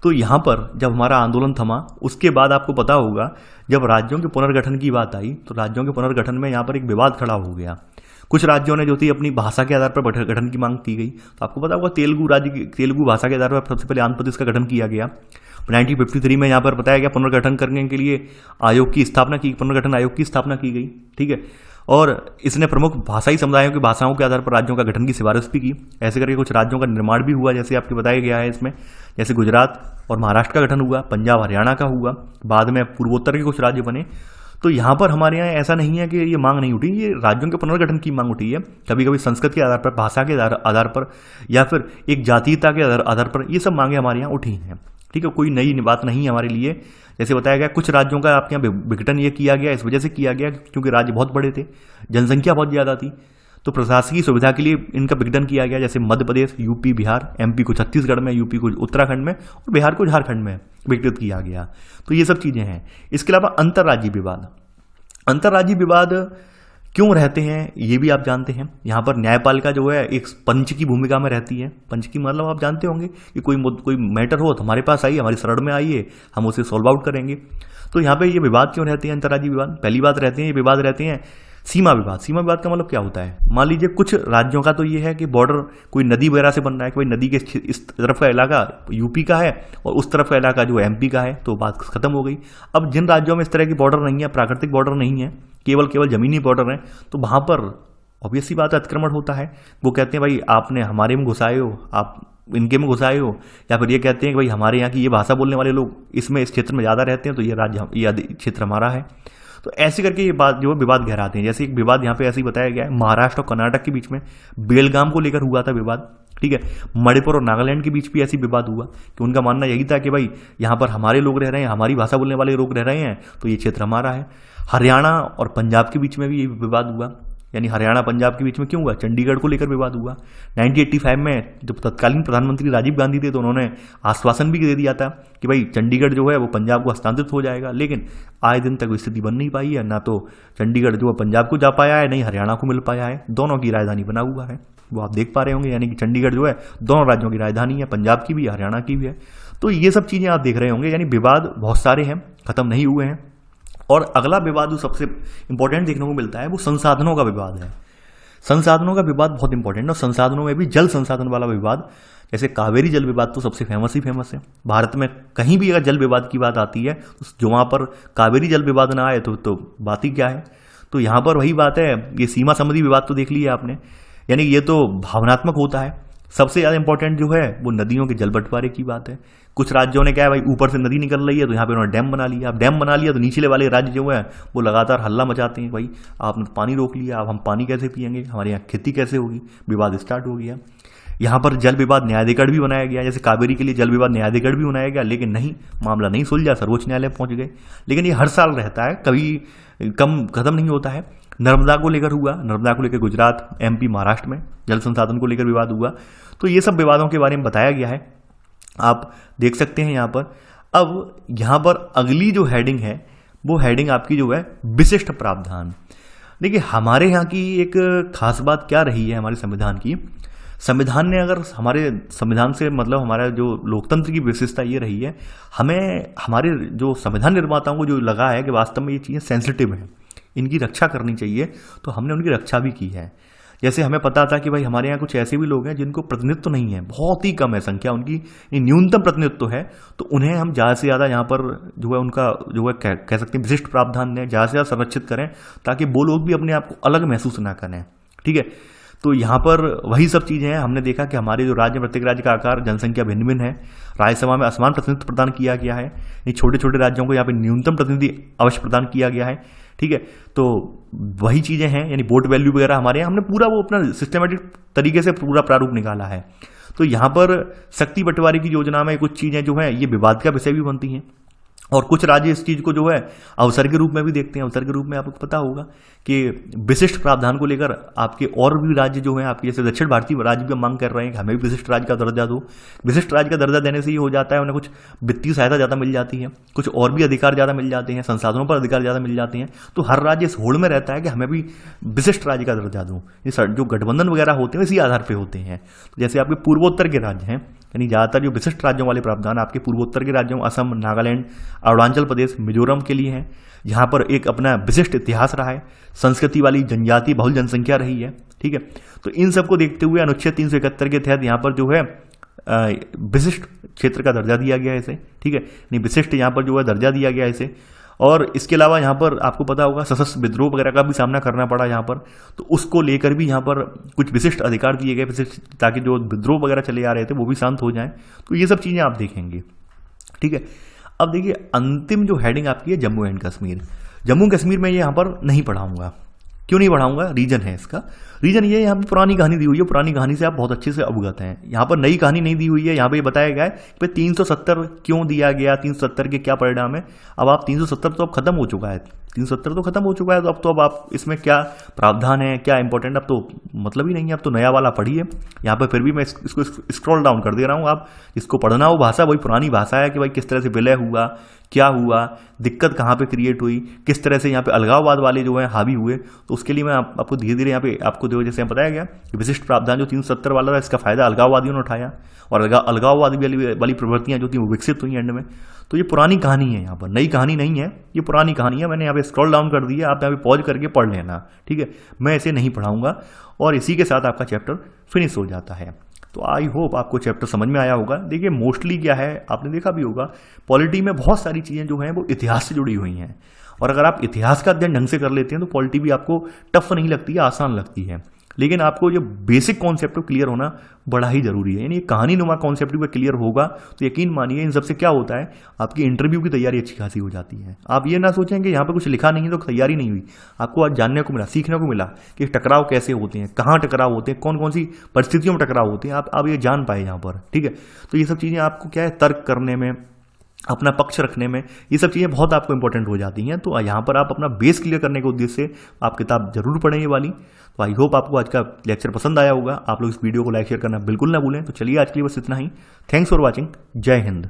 तो यहाँ पर जब हमारा आंदोलन थमा, उसके बाद आपको पता होगा जब राज्यों के पुनर्गठन की बात आई, तो राज्यों के पुनर्गठन में यहाँ पर एक विवाद खड़ा हो गया। कुछ राज्यों ने जो थी अपनी भाषा के आधार पर गठन की मांग की गई। तो आपको पता होगा तेलुगु भाषा के आधार पर सबसे पहले आंध्र प्रदेश का गठन किया गया। 1953 में यहाँ पर बताया गया पुनर्गठन करने के लिए आयोग की स्थापना की, पुनर्गठन आयोग की स्थापना की गई। ठीक है, और इसने प्रमुख भाषाई समुदायों की भाषाओं के आधार पर राज्यों का गठन की सिफारिश भी की। ऐसे करके कुछ राज्यों का निर्माण भी हुआ, जैसे आपको बताया गया है इसमें, जैसे गुजरात और महाराष्ट्र का गठन हुआ, पंजाब हरियाणा का हुआ, बाद में पूर्वोत्तर के कुछ राज्य बने। तो यहाँ पर हमारे यहाँ ऐसा नहीं है कि ये मांग नहीं उठी, ये राज्यों के पुनर्गठन की मांग उठी है। कभी कभी संस्कृत के आधार पर, भाषा के आधार पर, या फिर एक जातीयता के आधार पर, ये सब मांगे हमारे यहाँ उठी हैं। ठीक है, कोई नई बात नहीं है हमारे लिए। जैसे बताया गया कुछ राज्यों का आपके यहाँ विघटन ये किया गया, इस वजह से किया गया क्योंकि राज्य बहुत बड़े थे, जनसंख्या बहुत ज़्यादा थी, तो प्रशासकीय सुविधा के लिए इनका विघटन किया गया। जैसे मध्य प्रदेश, यूपी, बिहार, एमपी को छत्तीसगढ़ में, यूपी को उत्तराखंड में, और बिहार को झारखंड में विघटित किया गया। तो ये सब चीज़ें हैं। इसके अलावा अंतर्राज्यीय विवाद, अंतर्राज्यीय विवाद क्यों रहते हैं ये भी आप जानते हैं। यहाँ पर न्यायपालिका जो है एक पंच की भूमिका में रहती है। पंच की मतलब आप जानते होंगे कि कोई मैटर हो तो हमारे पास आइए, हमारी शरण में आइए, हम उसे सॉल्व आउट करेंगे। तो यहाँ पे ये विवाद क्यों रहते हैं अंतर्राज्यीय विवाद? पहली बात रहते हैं ये विवाद रहते हैं सीमा विवाद। सीमा विवाद का मतलब क्या होता है? मान लीजिए कुछ राज्यों का तो ये है कि बॉर्डर कोई नदी वगैरह से बन रहा है, कोई नदी के इस तरफ का इलाका यूपी का है और उस तरफ का इलाका जो एमपी का है, तो बात खत्म हो गई। अब जिन राज्यों में इस तरह की बॉर्डर नहीं है, प्राकृतिक बॉर्डर नहीं है, केवल जमीनी बॉर्डर है, तो वहां पर ऑब्वियस सी बात अतिक्रमण होता है। वो कहते हैं भाई आपने हमारे में घुसाए हो, आप इनके में घुसाए हो, या फिर ये कहते हैं कि भाई हमारे यहाँ की ये भाषा बोलने वाले लोग इस क्षेत्र में ज़्यादा रहते हैं, तो ये राज्य ये क्षेत्र हमारा है। तो ऐसे करके ये बात जो विवाद गहराते हैं। जैसे एक विवाद यहाँ पे ऐसे ही बताया गया है, महाराष्ट्र और कर्नाटक के बीच में बेलगाम को लेकर हुआ था विवाद। ठीक है, मणिपुर और नागालैंड के बीच भी ऐसी विवाद हुआ कि उनका मानना यही था कि भाई यहाँ पर हमारे लोग रह रहे हैं, हमारी भाषा बोलने वाले लोग रह रहे हैं, तो ये क्षेत्र हमारा है। हरियाणा और पंजाब के बीच में भी ये विवाद हुआ, यानी हरियाणा पंजाब के बीच में क्यों हुआ? चंडीगढ़ को लेकर विवाद हुआ। 1985 में जब तत्कालीन प्रधानमंत्री राजीव गांधी थे तो उन्होंने आश्वासन भी दे दिया था कि भाई चंडीगढ़ जो है वो पंजाब को हस्तांतरित हो जाएगा, लेकिन आए दिन तक स्थिति बन नहीं पाई है। ना तो चंडीगढ़ जो है पंजाब को जा पाया है, नहीं हरियाणा को मिल पाया है। दोनों की राजधानी बना हुआ है, वो आप देख पा रहे होंगे, यानी कि चंडीगढ़ जो है दोनों राज्यों की राजधानी है, पंजाब की भी हरियाणा की भी है। तो ये सब चीज़ें आप देख रहे होंगे, यानी विवाद बहुत सारे हैं, खत्म नहीं हुए हैं। और अगला विवाद जो सबसे इंपॉर्टेंट देखने को मिलता है वो संसाधनों का विवाद है। संसाधनों का विवाद बहुत इंपॉर्टेंट है, और संसाधनों में भी जल संसाधन वाला विवाद, जैसे कावेरी जल विवाद तो सबसे फेमस है। भारत में कहीं भी अगर जल विवाद की बात आती है तो जो वहाँ पर कावेरी जल विवाद ना आए तो बात ही क्या है। तो यहाँ पर वही बात है, ये सीमा संबंधी विवाद तो देख लिया आपने, यानी ये तो भावनात्मक होता है। सबसे ज़्यादा इंपॉर्टेंट जो है वो नदियों के जल बंटवारे की बात है। कुछ राज्यों ने क्या है भाई, ऊपर से नदी निकल रही है तो यहाँ पे उन्होंने डैम बना लिया। अब डैम बना लिया तो निचले वाले राज्य जो है वो लगातार हल्ला मचाते हैं, भाई आपने पानी रोक लिया, अब हम पानी कैसे पियेंगे, हमारे यहाँ खेती कैसे होगी। विवाद स्टार्ट हो गया। यहाँ पर जल विवाद न्यायाधिकरण भी बनाया गया, जैसे कावेरी के लिए जल विवाद न्यायाधिकरण भी बनाया गया, लेकिन नहीं, मामला नहीं सुलझा, सर्वोच्च न्यायालय पहुंच गए। लेकिन ये हर साल रहता है, कभी कम खत्म नहीं होता है। नर्मदा को लेकर हुआ, नर्मदा को लेकर गुजरात, एमपी, महाराष्ट्र में जल संसाधन को लेकर विवाद हुआ। तो ये सब विवादों के बारे में बताया गया है, आप देख सकते हैं यहाँ पर। अब यहाँ पर अगली जो हेडिंग है वो हेडिंग आपकी जो है विशिष्ट प्रावधान। देखिए हमारे यहाँ की एक खास बात क्या रही है हमारे संविधान की, संविधान ने अगर हमारे संविधान से मतलब हमारा जो लोकतंत्र की विशेषता ये रही है, हमें हमारे जो संविधान निर्माताओं को जो लगा है कि वास्तव में ये चीज़ें सेंसिटिव हैं, इनकी रक्षा करनी चाहिए, तो हमने उनकी रक्षा भी की है। जैसे हमें पता था कि भाई हमारे यहाँ कुछ ऐसे भी लोग हैं जिनको प्रतिनिधित्व नहीं है, बहुत ही कम है संख्या उनकी, न्यूनतम प्रतिनिधित्व है, तो उन्हें हम ज़्यादा से ज़्यादा यहाँ पर जो है उनका जो है कह सकते हैं विशिष्ट प्रावधान दें, ज़्यादा से ज़्यादा संरक्षित करें, ताकि वो लोग भी अपने आप को अलग महसूस ना करें। ठीक है। तो यहाँ पर वही सब चीज़ें हैं। हमने देखा कि हमारे जो राज्य, प्रत्येक राज्य का आकार, जनसंख्या भिन्न भिन्न है। राज्यसभा में असमान प्रतिनिधित्व प्रदान किया गया है। ये छोटे छोटे राज्यों को यहाँ पे न्यूनतम प्रतिनिधि अवश्य प्रदान किया गया है। ठीक है, तो वही चीज़ें हैं, यानी वोट वैल्यू वगैरह हमारे यहाँ हमने पूरा वो अपना सिस्टमेटिक तरीके से पूरा प्रारूप निकाला है। तो यहाँ पर शक्ति बंटवारे की योजना में कुछ चीज़ें जो है ये विवाद का विषय भी बनती हैं, और कुछ राज्य इस चीज़ को जो है अवसर के रूप में भी देखते हैं। अवसर के रूप में आपको पता होगा कि विशिष्ट प्रावधान को लेकर आपके और भी राज्य जो हैं, आपके जैसे दक्षिण भारतीय राज्य भी मांग कर रहे हैं कि हमें भी विशिष्ट राज्य का दर्जा दो। विशिष्ट राज्य का दर्जा देने से ये हो जाता है उन्हें कुछ वित्तीय सहायता ज़्यादा मिल जाती है, कुछ और भी अधिकार ज़्यादा मिल जाते हैं, संसाधनों पर अधिकार ज़्यादा मिल जाते हैं। तो हर राज्य इस होड़ में रहता है कि हमें भी विशिष्ट राज्य का दर्जा दो। ये जो गठबंधन वगैरह होते हैं इसी आधार पर होते हैं। तो जैसे आपके पूर्वोत्तर के राज्य हैं, यानी ज़्यादातर जो विशिष्ट राज्यों वाले प्रावधान आपके पूर्वोत्तर के राज्यों असम, नागालैंड, अरुणाचल प्रदेश, मिजोरम के लिए हैं। यहाँ पर एक अपना विशिष्ट इतिहास रहा है, संस्कृति वाली जनजाति बहुल जनसंख्या रही है। ठीक है, तो इन सबको देखते हुए अनुच्छेद 371 के तहत यहाँ पर जो है विशिष्ट क्षेत्र का दर्जा दिया गया है इसे। ठीक है, नहीं विशिष्ट यहाँ पर जो है दर्जा दिया गया है इसे। और इसके अलावा यहाँ पर आपको पता होगा सशस्त्र विद्रोह वगैरह का भी सामना करना पड़ा यहाँ पर, तो उसको लेकर भी यहाँ पर कुछ विशिष्ट अधिकार दिए गए विशिष्ट, ताकि जो विद्रोह वगैरह चले आ रहे थे वो भी शांत हो जाएं। तो ये सब चीज़ें आप देखेंगे। ठीक है, अब देखिए अंतिम जो हेडिंग आपकी है जम्मू एंड कश्मीर। जम्मू कश्मीर में ये यहाँ पर नहीं पढ़ाऊंगा। क्यों नहीं पढ़ाऊंगा? रीजन है इसका। रीजन ये यहाँ पर पुरानी कहानी दी हुई है, पुरानी कहानी से आप बहुत अच्छे से अवगत हैं। यहाँ पर नई कहानी नहीं दी हुई है। यहाँ पे बताया गया है कि 370 क्यों दिया गया, 370 के क्या परिणाम है। अब आप 370 तो अब खत्म हो चुका है, 370 तो खत्म हो चुका है, तो अब आप इसमें क्या प्रावधान है, क्या इंपॉर्टेंट, अब तो मतलब ही नहीं है। अब तो नया वाला पढ़िए। यहाँ पर फिर भी मैं इसको स्क्रॉल डाउन कर दे रहा हूँ। आप इसको पढ़ना हो, भाषा वही पुरानी भाषा है कि भाई किस तरह से विलय हुआ, क्या हुआ, दिक्कत कहाँ पे क्रिएट हुई, किस तरह से यहाँ पे अलगाववाद वाले जो हैं हावी हुए। तो उसके लिए मैं आपको धीरे धीरे यहाँ पे आपको जो जैसे बताया गया कि विशिष्ट प्रावधान जो 370 वाला था, इसका फायदा अलगाववादियों ने उठाया, और अलगाववादी वाली प्रवृत्तियाँ जो थी वो विकसित हुई एंड में। तो ये पुरानी कहानी है, यहाँ पर नई कहानी नहीं है, ये पुरानी कहानी है। मैंने यहाँ पे स्क्रॉल डाउन कर दिया, आप यहाँ पे पॉज करके पढ़ लेना। ठीक है, मैं इसे नहीं पढ़ाऊंगा, और इसी के साथ आपका चैप्टर फिनिश हो जाता है। तो आई होप आपको चैप्टर समझ में आया होगा। देखिए मोस्टली क्या है, आपने देखा भी होगा पॉलिटी में बहुत सारी चीज़ें जो हैं वो इतिहास से जुड़ी हुई हैं, और अगर आप इतिहास का अध्ययन ढंग से कर लेते हैं तो पॉलिटी भी आपको टफ नहीं लगती है, आसान लगती है। लेकिन आपको जो बेसिक कॉन्सेप्ट क्लियर होना बड़ा ही जरूरी है। यानी कहानी नुमा कॉन्सेप्ट भी क्लियर होगा तो यकीन मानिए इन सबसे क्या होता है, आपकी इंटरव्यू की तैयारी अच्छी खासी हो जाती है। आप ये ना सोचें कि यहाँ पे कुछ लिखा नहीं है तो तैयारी नहीं हुई। आपको आज जानने को मिला, सीखने को मिला कि टकराव कैसे होते हैं, कहाँ टकराव होते हैं, कौन कौन सी परिस्थितियों में टकराव होते हैं, आप ये जान पाए यहाँ पर। ठीक है, तो ये सब चीज़ें आपको क्या है, तर्क करने में, अपना पक्ष रखने में, ये सब चीज़ें बहुत आपको इंपॉर्टेंट हो जाती हैं। तो यहाँ पर आप अपना बेस क्लियर करने के उद्देश्य से आप किताब जरूर पढ़ें ये वाली। तो आई होप आपको आज का लेक्चर पसंद आया होगा। आप लोग इस वीडियो को लाइक शेयर करना बिल्कुल ना भूलें। तो चलिए आज के लिए बस इतना ही। Thanks for watching. जय हिंद।